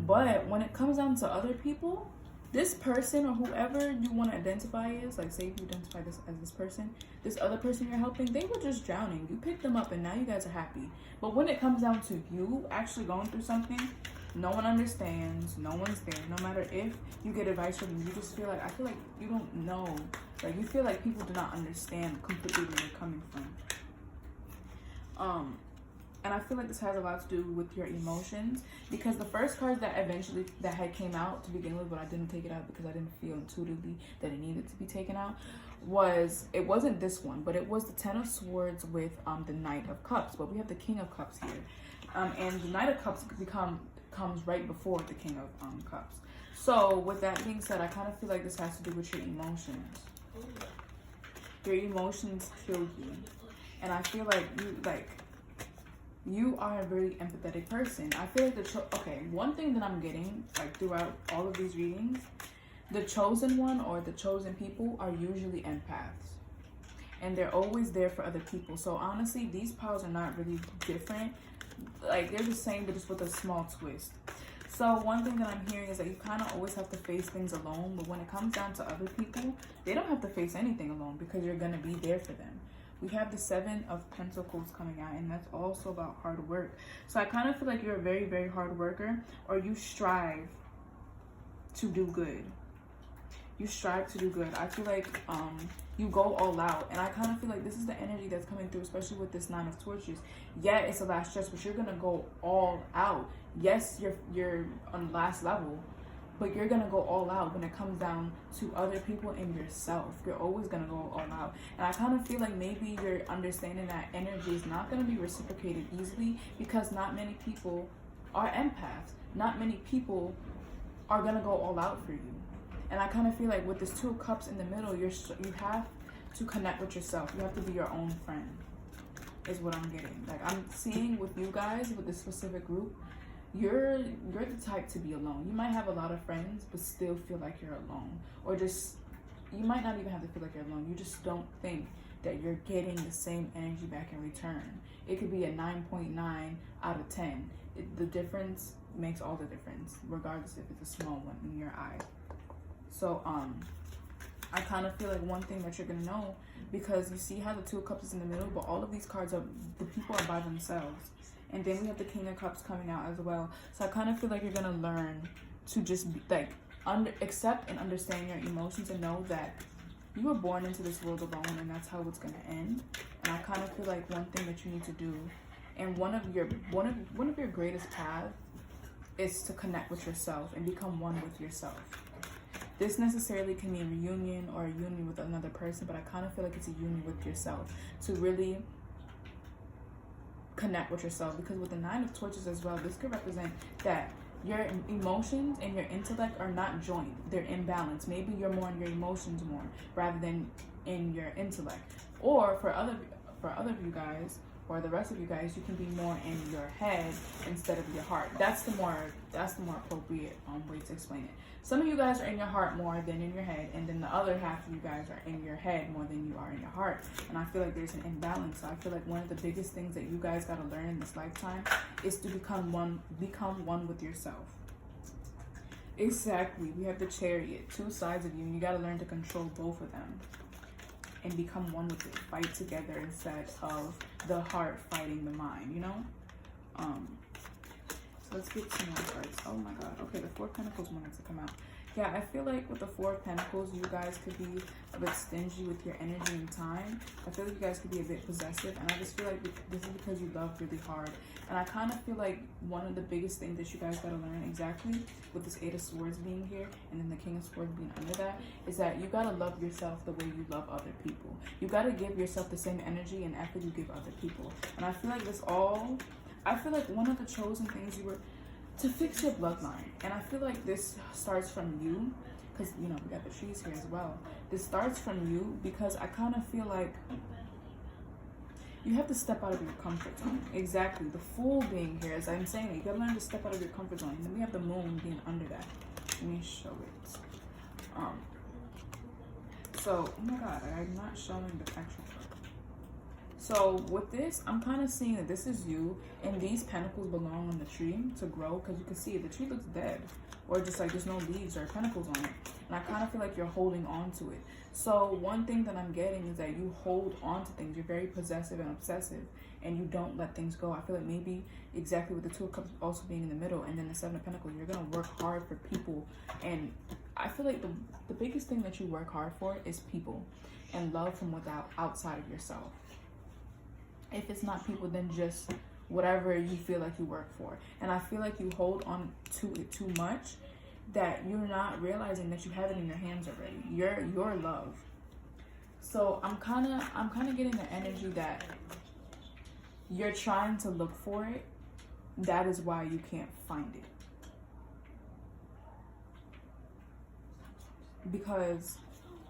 But when it comes down to other people, this person or whoever you want to identify as, like say if you identify this as this person, this other person you're helping, they were just drowning. You picked them up and now you guys are happy. But when it comes down to you actually going through something, no one understands. No one's there. No matter if you get advice from them, you just feel like, I feel like you don't know. Like, you feel like people do not understand completely where you're coming from. And I feel like this has a lot to do with your emotions, because the first card that had came out to begin with, but I didn't take it out because I didn't feel intuitively that it needed to be taken out, it wasn't this one, but it was the 10 of Swords with the Knight of Cups. But we have the King of Cups here, and the Knight of Cups comes right before the King of Cups. So with that being said, I kind of feel like this has to do with your emotions. Your emotions kill you. And I feel like you are a very empathetic person. I feel like one thing that I'm getting like throughout all of these readings, the chosen one or the chosen people are usually empaths. And they're always there for other people. So honestly, these piles are not really different. Like, they're the same, but just with a small twist. So one thing that I'm hearing is that you kind of always have to face things alone. But when it comes down to other people, they don't have to face anything alone, because you're going to be there for them. We have the 7 of Pentacles coming out, and that's also about hard work. So I kind of feel like you're a very, very hard worker, or you strive to do good. You strive to do good. I feel like you go all out, and I kind of feel like this is the energy that's coming through, especially with this 9 of Torches. Yeah, it's a last stretch, but you're gonna go all out. Yes, you're on last level, but you're gonna go all out when it comes down to other people and yourself. You're always gonna go all out. And I kind of feel like maybe you're understanding that energy is not gonna be reciprocated easily, because not many people are empaths. Not many people are gonna go all out for you. And I kind of feel like with this 2 of Cups in the middle, you have to connect with yourself. You have to be your own friend, is what I'm getting. Like, I'm seeing with you guys, with this specific group, you're the type to be alone. You might have a lot of friends, but still feel like you're alone. Or just, you might not even have to feel like you're alone. You just don't think that you're getting the same energy back in return. It could be a 9.9 out of 10. The difference makes all the difference, regardless if it's a small one in your eye. So, I kind of feel like one thing that you're going to know, because you see how the 2 of Cups is in the middle, but all of these cards the people are by themselves. And then we have the King of Cups coming out as well. So I kind of feel like you're going to learn to just be, like, accept and understand your emotions, and know that you were born into this world alone, and that's how it's going to end. And I kind of feel like one thing that you need to do, and one of your greatest paths, is to connect with yourself and become one with yourself. This necessarily can mean reunion or a union with another person, but I kind of feel like it's a union with yourself, to really connect with yourself. Because with the 9 of Torches as well, this could represent that your emotions and your intellect are not joined. They're imbalanced. Maybe you're more in your emotions more rather than in your intellect. Or for other of you guys, or the rest of you guys, you can be more in your head instead of your heart. That's the more appropriate way to explain it. Some of you guys are in your heart more than in your head, and then the other half of you guys are in your head more than you are in your heart. And I feel like there's an imbalance. So I feel like one of the biggest things that you guys got to learn in this lifetime is to become one with yourself. Exactly. We have the Chariot, 2 sides of you, and you got to learn to control both of them. and become one with it. Fight together instead of the heart fighting the mind, you know? So let's get some more cards. Oh my god. Okay, the Four of Pentacles wanted to come out. Yeah, I feel like with the Four of Pentacles, you guys could be a bit stingy with your energy and time. I feel like you guys could be a bit possessive, and I just feel like this is because you love really hard. And I kind of feel like one of the biggest things that you guys got to learn exactly with this Eight of Swords being here and then the King of Swords being under that is that you got to love yourself the way you love other people. You got to give yourself the same energy and effort you give other people. And I feel like I feel like one of the chosen things you were to fix your bloodline, and I feel like this starts from you, because you know we got the trees here as well. This starts from you because I kind of feel like you have to step out of your comfort zone. Exactly, the Fool being here, as I'm saying, you gotta learn to step out of your comfort zone. And then we have the Moon being under that. Let me show it. So, oh my god, I'm not showing the actual chart. So with this, I'm kind of seeing that this is you, and these pentacles belong on the tree to grow, because you can see the tree looks dead, or just like there's no leaves or pentacles on it. And I kind of feel like you're holding on to it. So one thing that I'm getting is that you hold on to things. You're very possessive and obsessive, and you don't let things go. I feel like maybe exactly with the Two of Cups also being in the middle, and then the Seven of Pentacles, you're going to work hard for people. And I feel like the biggest thing that you work hard for is people and love from without, outside of yourself. If it's not people, then just whatever you feel like you work for. And I feel like you hold on to it too much, that you're not realizing that you have it in your hands already. Your love. So I'm kind of getting the energy that you're trying to look for it. That is why you can't find it. Because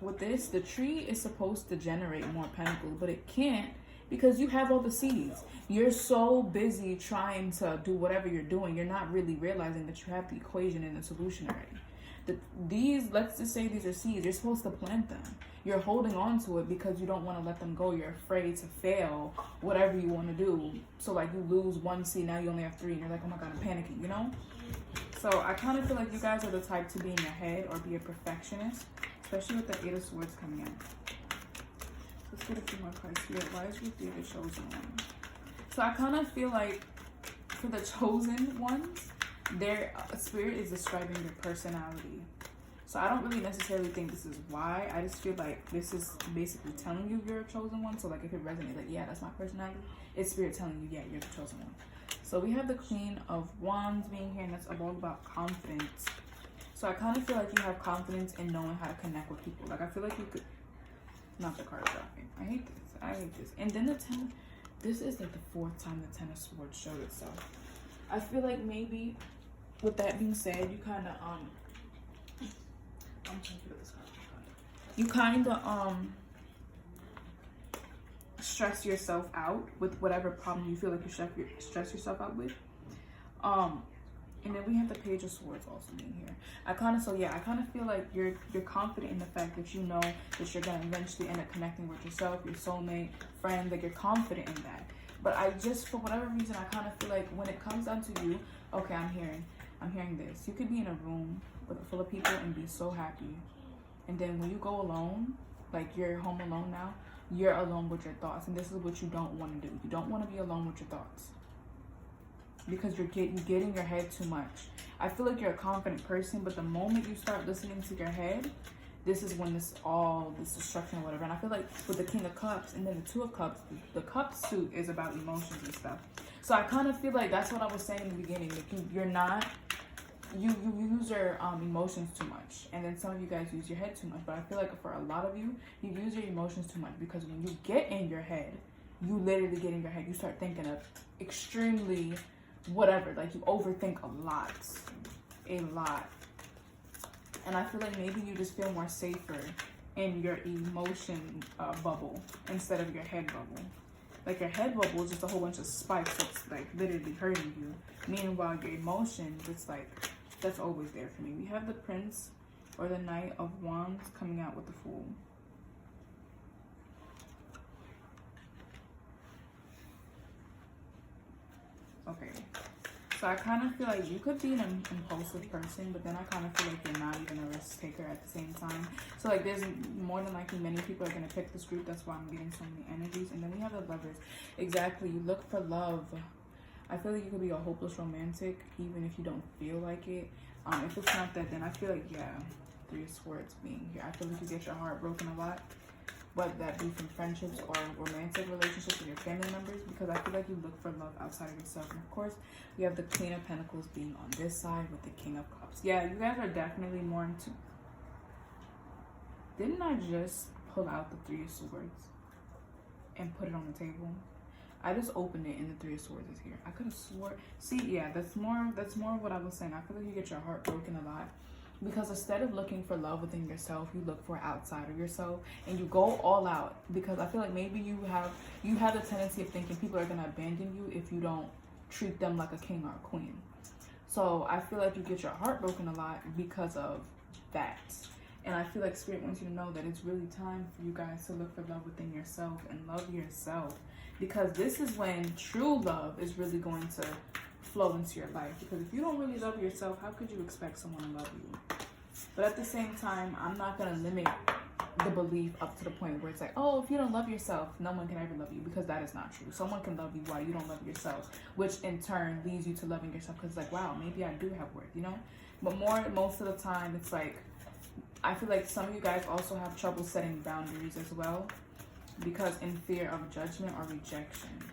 with this, the tree is supposed to generate more pentacles, but it can't, because you have all the seeds. You're so busy trying to do whatever you're doing, you're not really realizing that you have the equation and the solution already. These, let's just say these are seeds, you're supposed to plant them. You're holding on to it because you don't want to let them go. You're afraid to fail whatever you want to do. So like you lose one seed, now you only have 3, and you're like, oh my god, I'm panicking, you know? So I kind of feel like you guys are the type to be in your head or be a perfectionist, especially with the Eight of Swords coming in. Let's get a few more cards here. Why is with the chosen one? So I kind of feel like for the chosen ones, their spirit is describing their personality. So I don't really necessarily think this is why. I just feel like this is basically telling you you're a chosen one. So like if it resonates, like, yeah, that's my personality. It's spirit telling you, yeah, you're the chosen one. So we have the Queen of Wands being here, and that's all about confidence. So I kind of feel like you have confidence in knowing how to connect with people. Like I feel like you could. Not the card dropping. I hate this. I hate this. And then the 10. This is like the 4th time the 10 of Swords showed itself. I feel like maybe, with that being said, you kind of I'm trying to get this card. You kind of stress yourself out with whatever problem you feel like you stress yourself out with. And then we have the Page of Swords also being here. I kind of feel like you're confident in the fact that you know that you're gonna eventually end up connecting with yourself, your soulmate, friend. Like you're confident in that. But I just, for whatever reason, I kind of feel like when it comes down to you, okay, I'm hearing this. You could be in a room full of people and be so happy, and then when you go alone, like you're home alone now, you're alone with your thoughts, and this is what you don't want to do. You don't want to be alone with your thoughts, because you get in your head too much. I feel like you're a confident person, but the moment you start listening to your head, this is when this destruction or whatever. And I feel like with the King of Cups and then the Two of Cups, the Cups suit is about emotions and stuff. So I kind of feel like that's what I was saying in the beginning. Like you use your emotions too much, and then some of you guys use your head too much. But I feel like for a lot of you, you use your emotions too much, because when you get in your head, you literally get in your head. You start thinking of extremely whatever, like you overthink a lot. And I feel like maybe you just feel more safer in your emotion bubble instead of your head bubble. Like your head bubble is just a whole bunch of spikes that's like literally hurting you. Meanwhile, your emotions, it's like, that's always there for me. We have the Prince or the Knight of Wands coming out with the Fool. Okay. So I kind of feel like you could be an impulsive person, but then I kind of feel like you're not even a risk taker at the same time. So like there's more than likely many people are going to pick this group. That's why I'm getting so many energies. And then we have the Lovers. Exactly. You look for love. I feel like you could be a hopeless romantic even if you don't feel like it. If it's not that, then I feel like, yeah, Three of Swords being here. I feel like you get your heart broken a lot. Whether that be from friendships or romantic relationships with your family members, because I feel like you look for love outside of yourself. And of course, we have the Queen of Pentacles being on this side with the King of Cups. Yeah, you guys are definitely more into... Didn't I just pull out the Three of Swords and put it on the table? I just opened it and the Three of Swords is here. I could have swore... See, yeah, that's more what I was saying. I feel like you get your heart broken a lot. Because instead of looking for love within yourself, you look for it outside of yourself and you go all out. Because I feel like maybe you have the tendency of thinking people are going to abandon you if you don't treat them like a king or a queen. So I feel like you get your heart broken a lot because of that. And I feel like Spirit wants you to know that it's really time for you guys to look for love within yourself and love yourself. Because this is when true love is really going to flow into your life. Because if you don't really love yourself, how could you expect someone to love you? But at the same time, I'm not going to limit the belief up to the point where it's like, oh, if you don't love yourself, no one can ever love you, because that is not true. Someone can love you while you don't love yourself, which in turn leads you to loving yourself, because it's like, wow, maybe I do have worth, you know? But most of the time, it's like, I feel like some of you guys also have trouble setting boundaries as well, because in fear of judgment or rejection.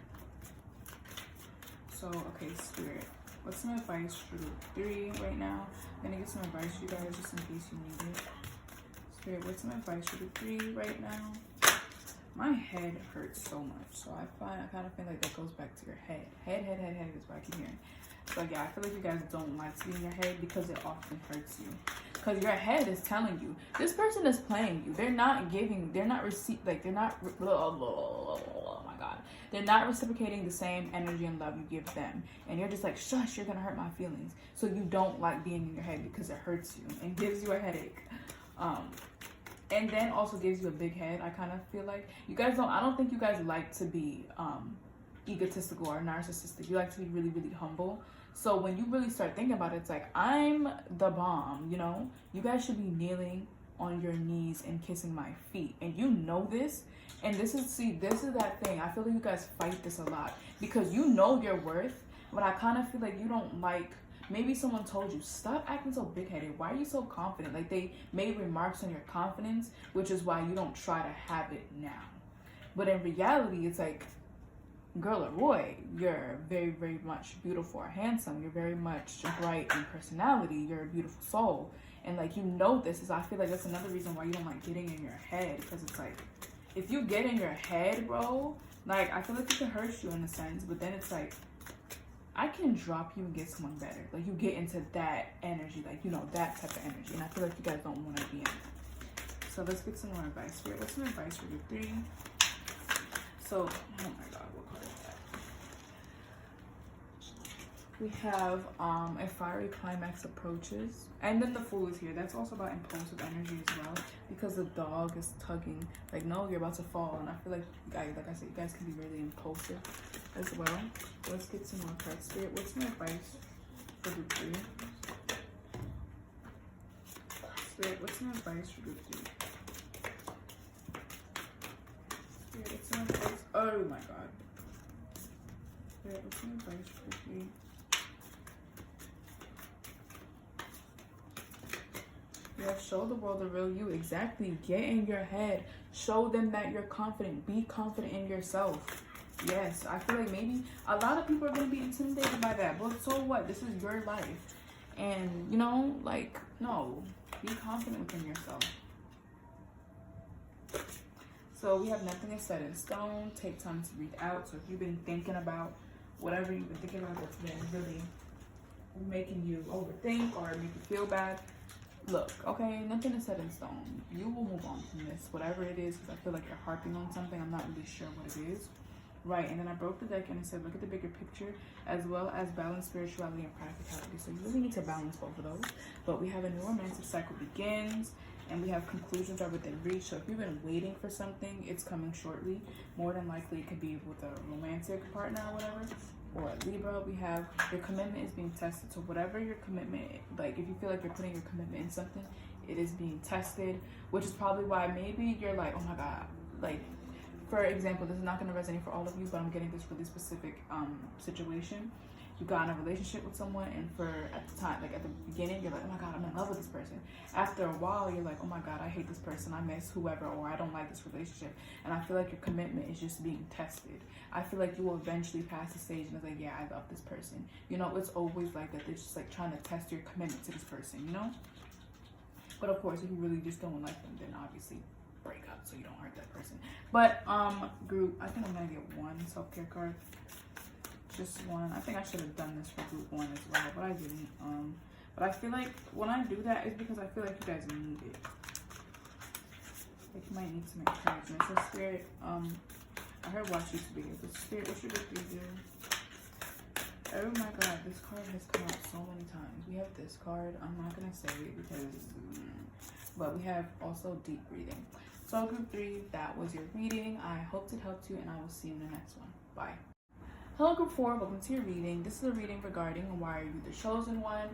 So, okay, Spirit, what's some advice for group 3 right now? I'm going to get some advice for you guys just in case you need it. Spirit, what's some advice for group 3 right now? My head hurts so much, so I kind of feel like that goes back to your head. Head is what I keep hearing. So yeah, I feel like you guys don't like to be in your head because it often hurts you. Because your head is telling you, this person is playing you. They're not they're not reciprocating the same energy and love you give them. And you're just like, shush, you're going to hurt my feelings. So you don't like being in your head because it hurts you and gives you a headache. And then also gives you a big head. I kind of feel like I don't think you guys like to be egotistical or narcissistic. You like to be really, really humble. So when you really start thinking about it, it's like, I'm the bomb, you know? You guys should be kneeling on your knees and kissing my feet. And you know this. And this is that thing. I feel like you guys fight this a lot because you know your worth. But I kind of feel like you don't like, maybe someone told you, stop acting so big-headed. Why are you so confident? Like they made remarks on your confidence, which is why you don't try to have it now. But in reality, it's like, girl or boy, you're very, very much beautiful or handsome. You're very much bright in personality. You're a beautiful soul. And like, you know this. I feel like that's another reason why you don't like getting in your head. Because it's like, if you get in your head, bro, like, I feel like it can hurt you in a sense. But then it's like, I can drop you and get someone better. Like, you get into that energy. Like, you know, that type of energy. And I feel like you guys don't want to be in it. So let's get some more advice here. What's some advice for group 3? So, oh my God, what card is that? We have a fiery climax approaches. And then the Fool is here. That's also about impulsive energy as well. Because the dog is tugging. Like, no, you're about to fall. And I feel like, like I said, you guys can be really impulsive as well. Let's get some more cards. Spirit, what's my advice for group 3? Spirit, what's my advice for group 3? Spirit, what's my advice? Oh my God. Spirit, what's my advice for group 3? Yeah, show the world the real you. Exactly. Get in your head. Show them that you're confident. Be confident in yourself. Yes, I feel like maybe a lot of people are going to be intimidated by that. But so what? This is your life. And, you know, like, no. Be confident within yourself. So we have nothing is set in stone. Take time to breathe out. So if you've been thinking about whatever you've been thinking about that's been really making you overthink or make you feel bad, look, okay, nothing is set in stone. You will move on from this, whatever it is, because I feel like you're harping on something. I'm not really sure what it is. Right, and then I broke the deck and it said, look at the bigger picture, as well as balance spirituality and practicality. So you really need to balance both of those. But we have a new romantic cycle begins, and we have conclusions are within reach. So if you've been waiting for something, it's coming shortly. More than likely, it could be with a romantic partner or whatever. or a Libra, we have your commitment is being tested. So whatever your commitment, like if you feel like you're putting your commitment in something, it is being tested, which is probably why maybe you're like, oh my God, like, for example, this is not going to resonate for all of you, but I'm getting this really specific situation. You got in a relationship with someone, and for at the time, like at the beginning, you're like, oh my God, I'm in love with this person. After a while, you're like, oh my God, I hate this person, I miss whoever, or I don't like this relationship. And I feel like your commitment is just being tested. I feel like you will eventually pass the stage and it's like, yeah, I love this person. You know, it's always like that. They're just like trying to test your commitment to this person, you know? But of course, if you really just don't like them, then obviously break up so you don't hurt that person. But group, I think I'm gonna get one self-care card. Just one. I think I should have done this for group 1 as well, but I didn't. But I feel like when I do that, it's because I feel like you guys need it. Like you might need some encouragement. So Spirit, I heard watch YouTube videos. But Spirit, what should we do? Oh my God, this card has come out so many times. We have this card. I'm not gonna say it because, but we have also deep breathing. So group 3, that was your reading. I hope it helped you, and I will see you in the next one. Bye. Hello group 4, welcome to your reading. This is a reading regarding why are you the chosen one.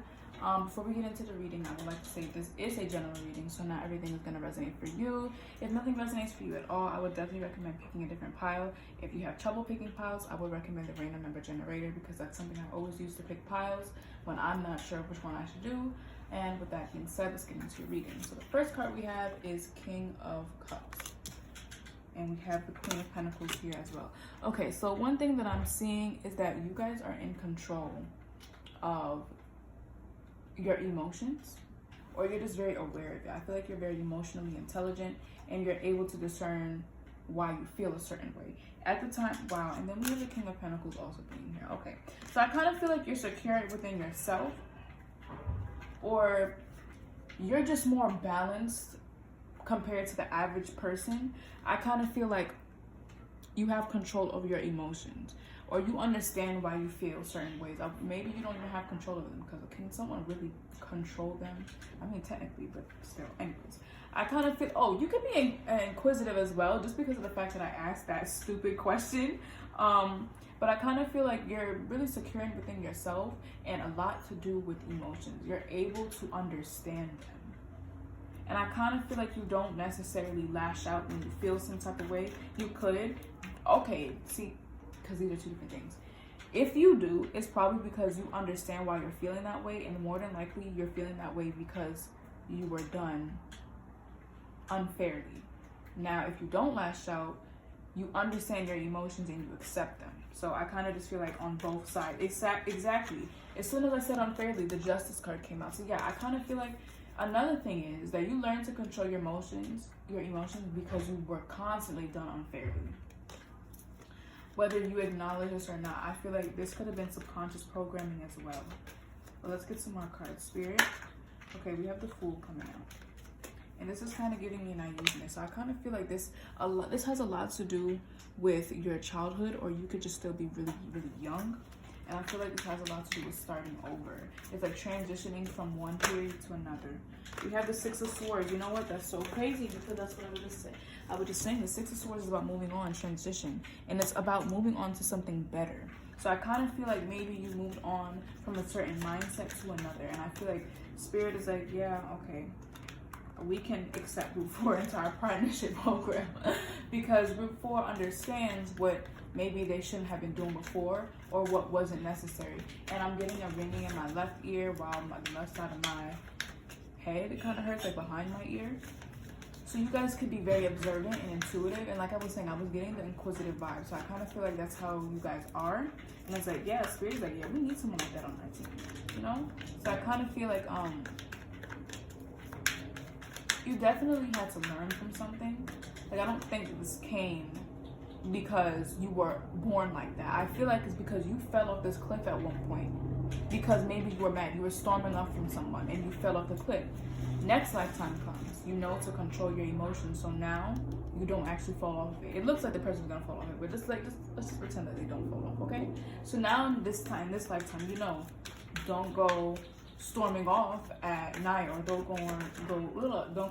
Before we get into the reading, I would like to say this is a general reading, so not everything is going to resonate for you. If nothing resonates for you at all, I would definitely recommend picking a different pile. If you have trouble picking piles, I would recommend the random number generator, because that's something I always use to pick piles when I'm not sure which one I should do. And with that being said, let's get into your reading. So the first card we have is King of Cups. And we have the Queen of Pentacles here as well. Okay, so one thing that I'm seeing is that you guys are in control of your emotions, or you're just very aware of it. I feel like you're very emotionally intelligent, and you're able to discern why you feel a certain way. At the time, wow, and then we have the King of Pentacles also being here. Okay, so I kind of feel like you're secure within yourself, or you're just more balanced compared to the average person. I kind of feel like you have control over your emotions, or you understand why you feel certain ways. Maybe you don't even have control over them, because can someone really control them? I mean, technically, but still. Anyways, I kind of feel, oh, you could be inquisitive as well, just because of the fact that I asked that stupid question. But I kind of feel like you're really securing within yourself, and a lot to do with emotions. You're able to understand them. And I kind of feel like you don't necessarily lash out when you feel some type of way. You could. Okay, see, because these are two different things. If you do, it's probably because you understand why you're feeling that way, and more than likely you're feeling that way because you were done unfairly. Now, if you don't lash out, you understand your emotions and you accept them. So I kind of just feel like on both sides. Exactly. As soon as I said unfairly, the Justice card came out. So yeah, I kind of feel like another thing is that you learn to control your emotions because you were constantly done unfairly. Whether you acknowledge this or not, I feel like this could have been subconscious programming as well. But let's get some more cards. Spirit. Okay, we have the Fool coming out. And this is kind of giving me naiveness. So I kind of feel like this has a lot to do with your childhood, or you could just still be really, really young. And I feel like this has a lot to do with starting over. It's like transitioning from one period to another. We have the Six of Swords. You know what? That's so crazy, because that's what I was just saying. I was just saying the Six of Swords is about moving on, transition. And it's about moving on to something better. So I kind of feel like maybe you moved on from a certain mindset to another. And I feel like Spirit is like, yeah, okay, we can accept Group 4 into our partnership program. Because Group 4 understands what maybe they shouldn't have been doing before, or what wasn't necessary. And I'm getting a ringing in my left ear, while the left side of my head, it kind of hurts, like behind my ear. So you guys could be very observant and intuitive. And like I was saying, I was getting the inquisitive vibe. So I kind of feel like that's how you guys are. And it's like, yeah, Spirit's like, yeah, we need someone like that on our team, you know? So I kind of feel like you definitely had to learn from something. Like, I don't think this came because you were born like that. I feel like it's because you fell off this cliff at one point, because maybe you were mad, you were storming off from someone and you fell off the cliff. Next lifetime comes, you know to control your emotions, so now you don't actually fall off of it. It looks like the person's gonna fall off it, but let's just pretend that they don't fall off, okay? So now this lifetime, you know, don't go storming off at night, or don't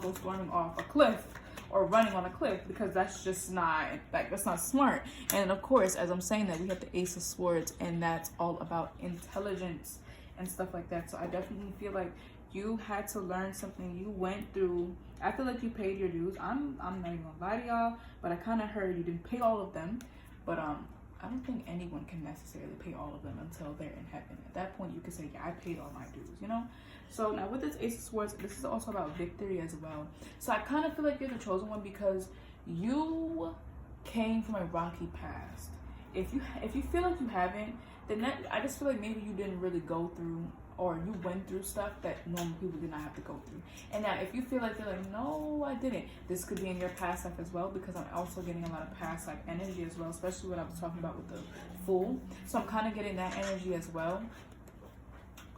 go storming off a cliff or running on a cliff, because that's just not, like, that's not smart. And of course, as I'm saying that, we have the Ace of Swords, and that's all about intelligence and stuff like that. So I definitely feel like you had to learn something. You went through, I feel like you paid your dues. I'm not even gonna lie to y'all, but I kind of heard you didn't pay all of them. But I don't think anyone can necessarily pay all of them until they're in heaven. At that point, you can say, yeah, I paid all my dues, you know? So now with this Ace of Swords, this is also about victory as well. So I kind of feel like you're the chosen one because you came from a rocky past. If you feel like you haven't, then I just feel like maybe you didn't really go through, or you went through stuff that normal people did not have to go through. And now if you feel like you're like, no, I didn't, this could be in your past life as well, because I'm also getting a lot of past life energy as well, especially what I was talking about with the Fool. So I'm kind of getting that energy as well.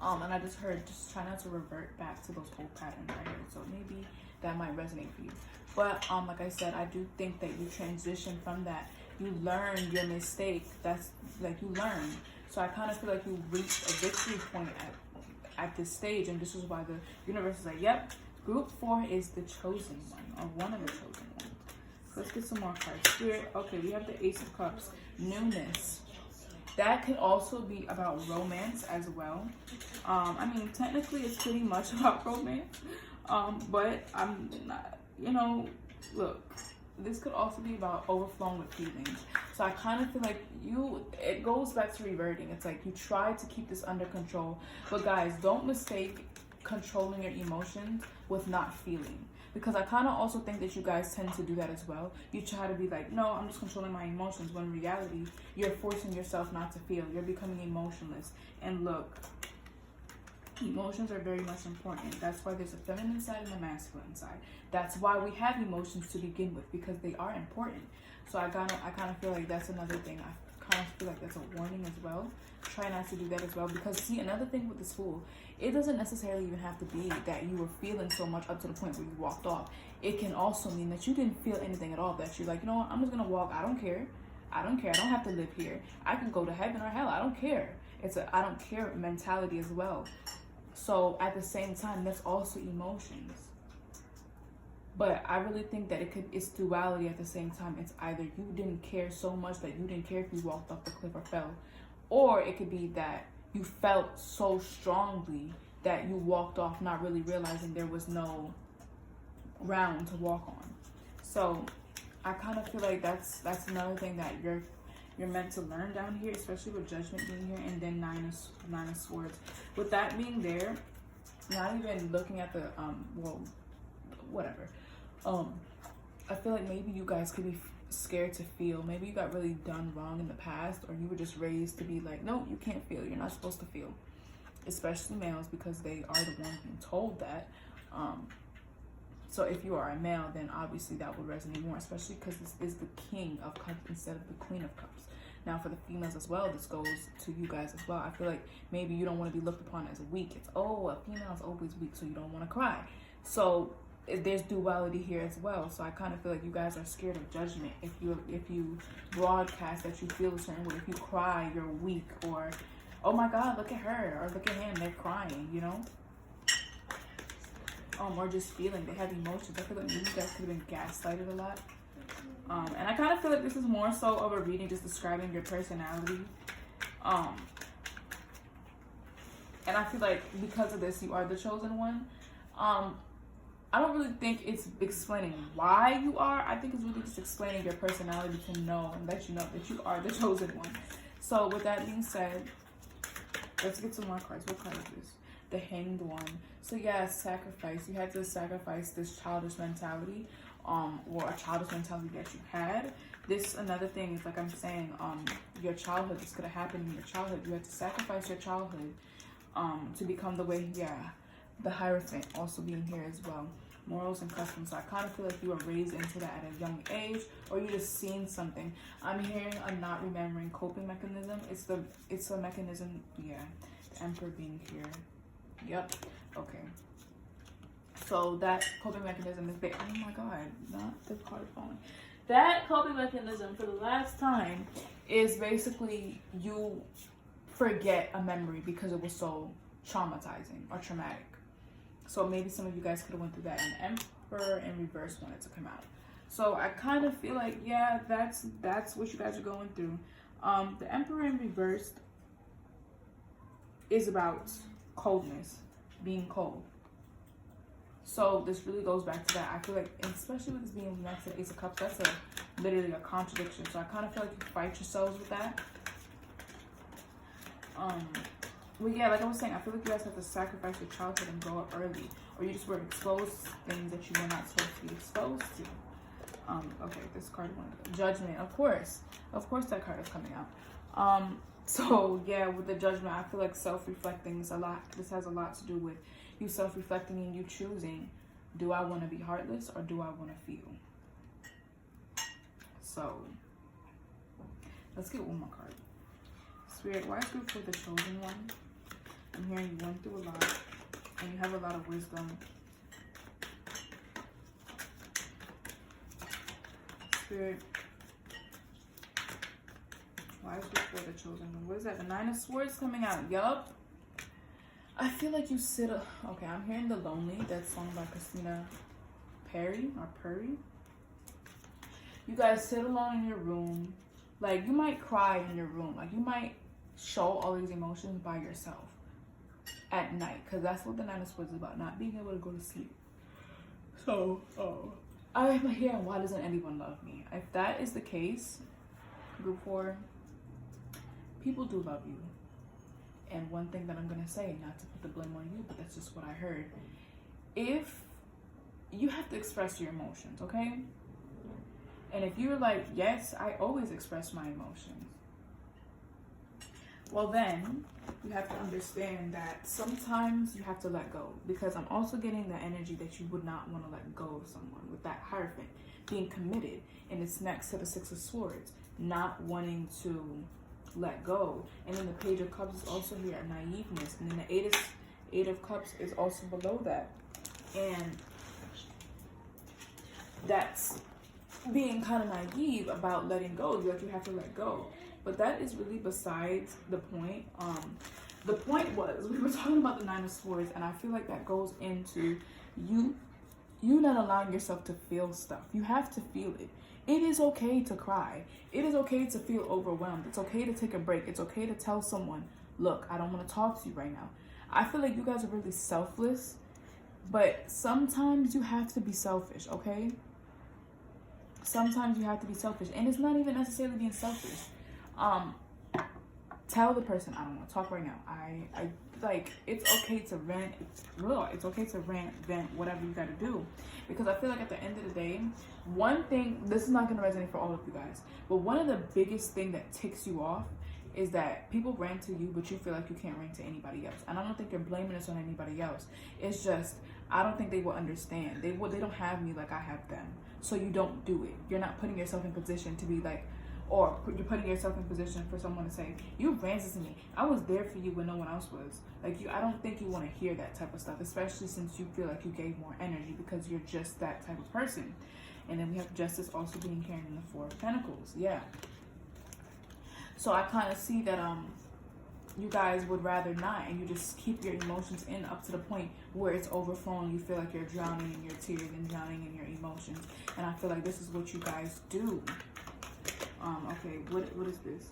And I just heard, just try not to revert back to those old patterns right here. So maybe that might resonate for you. But like I said, I do think that you transition from that. You learned your mistake. That's like, you learned. So I kind of feel like you reached a victory point at this stage, and this is why the universe is like, yep, group 4 is the chosen one, or one of the chosen ones. So let's get some more cards. Spirit, okay, we have the Ace of Cups, newness. That could also be about romance as well. I mean, technically it's pretty much about romance, but I'm not, you know, look, this could also be about overflowing with feelings. So I kind of feel like it goes back to reverting. It's like you try to keep this under control, but guys, don't mistake controlling your emotions with not feeling. Because I kind of also think that you guys tend to do that as well. You try to be like, no, I'm just controlling my emotions, when in reality, you're forcing yourself not to feel. You're becoming emotionless. And look, emotions are very much important. That's why there's a feminine side and a masculine side. That's why we have emotions to begin with, because they are important. So I kind of feel like that's another thing. I kind of feel like that's a warning as well. Try not to do that as well, because see, another thing with this Fool, it doesn't necessarily even have to be that you were feeling so much up to the point where you walked off. It can also mean that you didn't feel anything at all, that you're like, you know what, I'm just gonna walk. I don't care. I don't have to live here. I can go to heaven or hell. I don't care. It's a I don't care mentality as well. So at the same time, that's also emotions. But I really think that it's duality at the same time. It's either you didn't care so much that you didn't care if you walked off the cliff or fell, or it could be that you felt so strongly that you walked off, not really realizing there was no ground to walk on. So I kind of feel like that's another thing that you're meant to learn down here, especially with Judgment being here, and then Nine of Swords. With that being there, not even looking at the well, whatever. I feel like maybe you guys could be scared to feel. Maybe you got really done wrong in the past, or you were just raised to be like, no, you can't feel. You're not supposed to feel. Especially males, because they are the ones being told that. So if you are a male, then obviously that would resonate more, especially because this is the King of Cups instead of the Queen of Cups. Now for the females as well, this goes to you guys as well. I feel like maybe you don't want to be looked upon as weak. It's, oh, a female is always weak, so you don't want to cry. So there's duality here as well. So I kind of feel like you guys are scared of judgment. If you broadcast that you feel a certain way, if you cry, you're weak, or oh my God, look at her, or look at him, they're crying, you know? Or just feeling, they have emotions. I feel like you guys could have been gaslighted a lot. And I kind of feel like this is more so of a reading just describing your personality. And I feel like because of this, you are the chosen one. I don't really think it's explaining why you are. I think it's really just explaining your personality to know and let you know that you are the chosen one. So with that being said, let's get some more cards. What card is this? The Hanged One. So yeah, sacrifice. You had to sacrifice this childish mentality, or a childish mentality that you had. This another thing is, like I'm saying, your childhood. This could have happened in your childhood. You had to sacrifice your childhood, to become the way. Yeah, the Hierophant also being here as well. Morals and customs. So I kind of feel like you were raised into that at a young age, or you just seen something. I'm hearing a not remembering coping mechanism. It's a mechanism. Yeah, the Emperor being here. Yep. Okay. So that coping mechanism is big. Oh my God, not the card falling. That coping mechanism for the last time is basically you forget a memory because it was so traumatizing or traumatic. So maybe some of you guys could have went through that. And Emperor in reverse wanted to come out. So I kind of feel like, yeah, that's what you guys are going through. The Emperor in reverse is about coldness, being cold. So this really goes back to that. I feel like, especially with this being next to the Ace of Cups, that's literally a contradiction. So I kind of feel like you fight yourselves with that. Well, yeah, like I was saying, I feel like you guys have to sacrifice your childhood and grow up early, or you just were exposed to things that you were not supposed to be exposed to. Okay, this card went Judgment. Of course that card is coming out. So yeah, with the Judgment, I feel like self-reflecting is a lot. This has a lot to do with you self-reflecting and you choosing, do I want to be heartless or do I want to feel? So let's get one more card. Spirit, why is good for the chosen one? I'm hearing you went through a lot and you have a lot of wisdom. Spirit, why is good for the chosen one? What is that? The Nine of Swords coming out. Yup. I feel like you sit. Okay, I'm hearing The Lonely. That song by Christina Perry or Purry. You guys sit alone in your room. Like, you might cry in your room. Like, you might show all these emotions by yourself at night, because that's what the Nine of Swords is about, not being able to go to sleep. So, I'm hearing, why doesn't anyone love me? If that is the case, group 4, people do love you. And one thing that I'm going to say, not to put the blame on you, but that's just what I heard. If you have to express your emotions, okay? And if you're like, yes, I always express my emotions, well then, you have to understand that sometimes you have to let go. Because I'm also getting the energy that you would not want to let go of someone with that Hierophant. Being committed. And it's next to the Six of Swords. Not wanting to let go. And then the Page of Cups is also here, naiveness. And then the Eight of Cups is also below that. And that's being kind of naive about letting go. Like, you have to let go. But that is really besides the point. The point was, we were talking about the Nine of Swords, and I feel like that goes into you not allowing yourself to feel stuff. You have to feel it. It is okay to cry. It is okay to feel overwhelmed. It's okay to take a break. It's okay to tell someone, look, I don't want to talk to you right now. I feel like you guys are really selfless, but sometimes you have to be selfish, okay? Sometimes you have to be selfish, and it's not even necessarily being selfish. Tell the person, I don't want to talk right now. I like, it's okay to rant. It's okay to rant, vent, whatever you got to do. Because I feel like at the end of the day, one thing, this is not going to resonate for all of you guys, but one of the biggest thing that ticks you off is that people rant to you, but you feel like you can't rant to anybody else. And I don't think you're blaming this on anybody else. It's just, I don't think they will understand. They don't have me like I have them. So you don't do it. You're not putting yourself in position to be like, or you're putting yourself in position for someone to say, you ranted to me. I was there for you when no one else was. Like, I don't think you want to hear that type of stuff, especially since you feel like you gave more energy because you're just that type of person. And then we have Justice also being carried in the Four of Pentacles. Yeah. So I kind of see that you guys would rather not, and you just keep your emotions in up to the point where it's overflowing. You feel like you're drowning in your tears and drowning in your emotions. And I feel like this is what you guys do. Okay, what is this?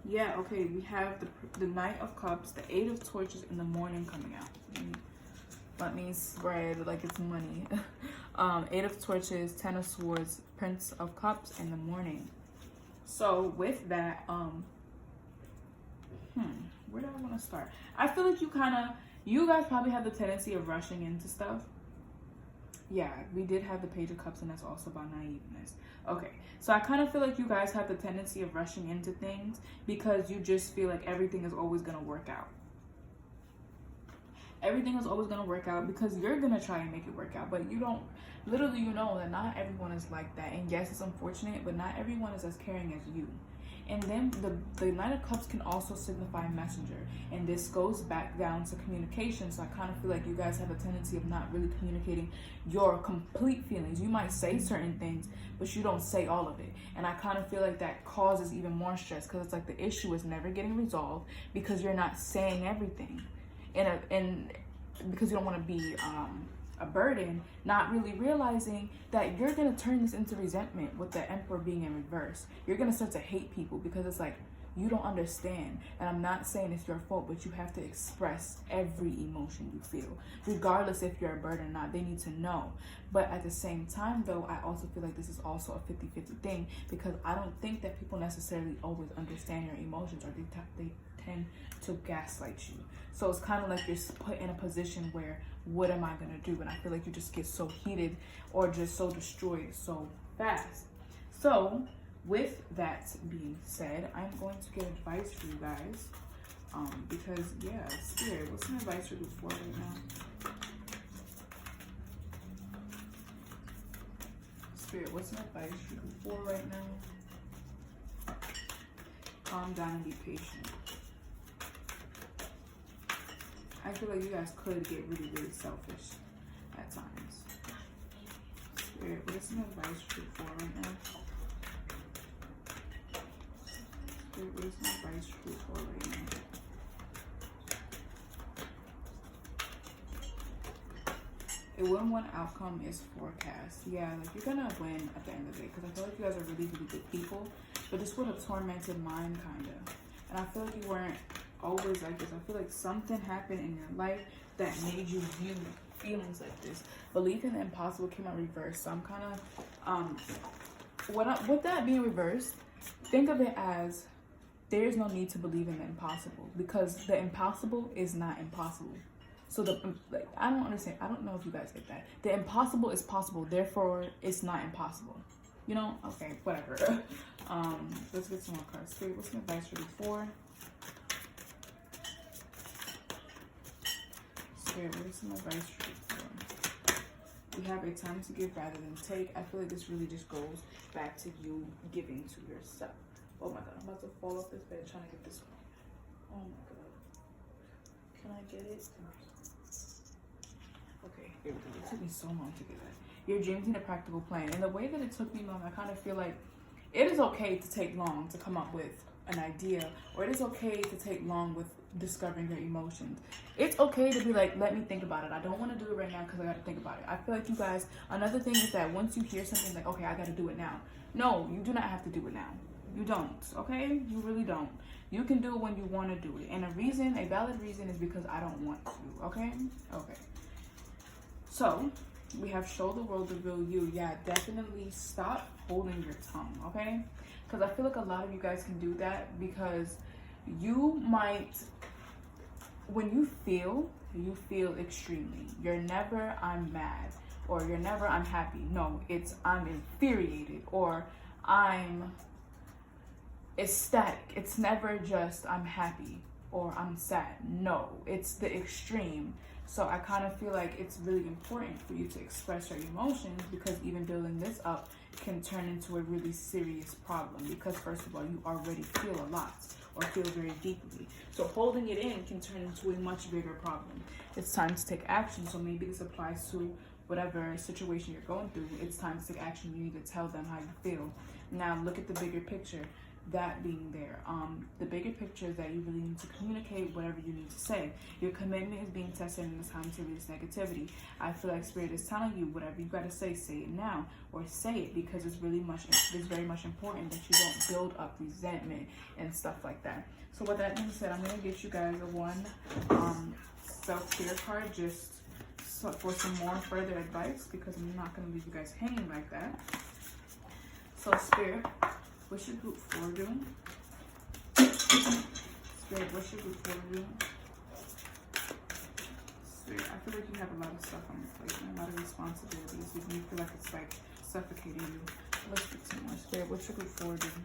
Yeah, okay, we have the Knight of Cups, the Eight of Torches, and the Morning coming out. Let me spread like it's money. Eight of Torches, Ten of Swords, Prince of Cups, and the Morning. So with that, where do I want to start? I feel like you guys probably have the tendency of rushing into stuff. Yeah, we did have the Page of Cups, and that's also about naiveness. Okay, so I kind of feel like you guys have the tendency of rushing into things because you just feel like everything is always going to work out. Everything is always going to work out because you're going to try and make it work out, but you don't. Literally, you know that not everyone is like that. And yes, it's unfortunate, but not everyone is as caring as you. And then the Knight of Cups can also signify messenger. And this goes back down to communication. So I kind of feel like you guys have a tendency of not really communicating your complete feelings. You might say certain things, but you don't say all of it. And I kind of feel like that causes even more stress because it's like the issue is never getting resolved because you're not saying everything. And because you don't want to be a burden, not really realizing that you're going to turn this into resentment with the Emperor being in reverse. You're going to start to hate people because it's like, you don't understand. And I'm not saying it's your fault, but you have to express every emotion you feel, regardless if you're a burden or not. They need to know. But at the same time, though, I also feel like this is also a 50-50 thing, because I don't think that people necessarily always understand your emotions, or they tend to gaslight you. So it's kind of like you're put in a position where, what am I going to do? And I feel like you just get so heated or just so destroyed so fast. So with that being said, I'm going to get advice for you guys. Because, yeah, Spirit, what's some advice for you for right now? Spirit, what's some advice for you for right now? Calm down and be patient. I feel like you guys could get really, really selfish at times. Spirit, what is some advice for you for right now? What is my advice for you for right now? A win-win outcome is forecast. Yeah, like you're gonna win at the end of the day, because I feel like you guys are really, really good people, but just with a tormented mind, kind of. And I feel like you weren't always like this. I feel like something happened in your life that made you view feelings like this. Belief in the impossible came out reversed. So I'm kind of, with that being reversed, think of it as, there's no need to believe in the impossible, because the impossible is not impossible. So I don't understand. I don't know if you guys get that. The impossible is possible, therefore it's not impossible. You know? Okay, whatever. Let's get some more cards. Spirit, what's some advice for you for? Spirit, what is some advice for you for? We have a time to give rather than take. I feel like this really just goes back to you giving to yourself. Oh my god, I'm about to fall off this bed trying to get this one. Oh my god. Can I get it? Okay, here we go. It took me so long to get that. Your dreams need a practical plan. And the way that it took me long, I kind of feel like it is okay to take long to come up with an idea, or it is okay to take long with discovering your emotions. It's okay to be like, let me think about it. I don't want to do it right now because I got to think about it. I feel like you guys, another thing is that once you hear something like, okay, I got to do it now. No, you do not have to do it now. You don't, okay? You really don't. You can do it when you want to do it. And a valid reason is because I don't want to, okay? Okay. So, we have show the world the real you. Yeah, definitely stop holding your tongue, okay? Because I feel like a lot of you guys can do that, because you might, when you feel extremely. You're never, I'm mad, or you're never, I'm happy. No, it's, I'm infuriated, or I'm ecstatic. It's never just, I'm happy, or I'm sad. No, it's the extreme. So I kind of feel like it's really important for you to express your emotions, because even building this up can turn into a really serious problem, because first of all, you already feel a lot or feel very deeply. So holding it in can turn into a much bigger problem. It's time to take action. So maybe this applies to whatever situation you're going through. It's time to take action. You need to tell them how you feel. Now look at the bigger picture. That being there, the bigger picture is that you really need to communicate whatever you need to say. Your commitment is being tested, and it's time to release negativity. I feel like Spirit is telling you, whatever you got to say it now, or say it, because it's very much important that you don't build up resentment and stuff like that. So with that being said, I'm going to get you guys one self-care card just for some more further advice, because I'm not going to leave you guys hanging like that. So Spirit, what's your group 4 doing? Spirit, what's your group 4 doing? Spirit, I feel like you have a lot of stuff on your plate and a lot of responsibilities. You feel like it's like suffocating you. Let's get some more. Spirit, what's your group 4 doing?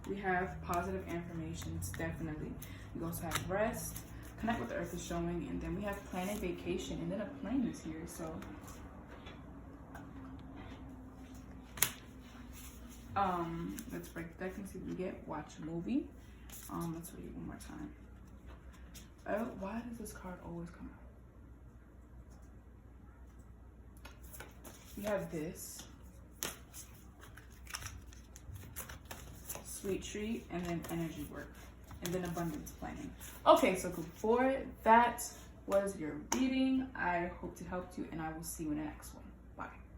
We have positive affirmations, definitely. We also have rest, connect with the earth is showing, and then we have planning vacation, and then a plane is here, so. Let's break the deck and see what we get. Watch a movie. Let's read it one more time. Why does this card always come out? We have this. Sweet treat, and then energy work, and then abundance planning. Okay, so for that was your reading. I hope it helped you, and I will see you in the next one. Bye.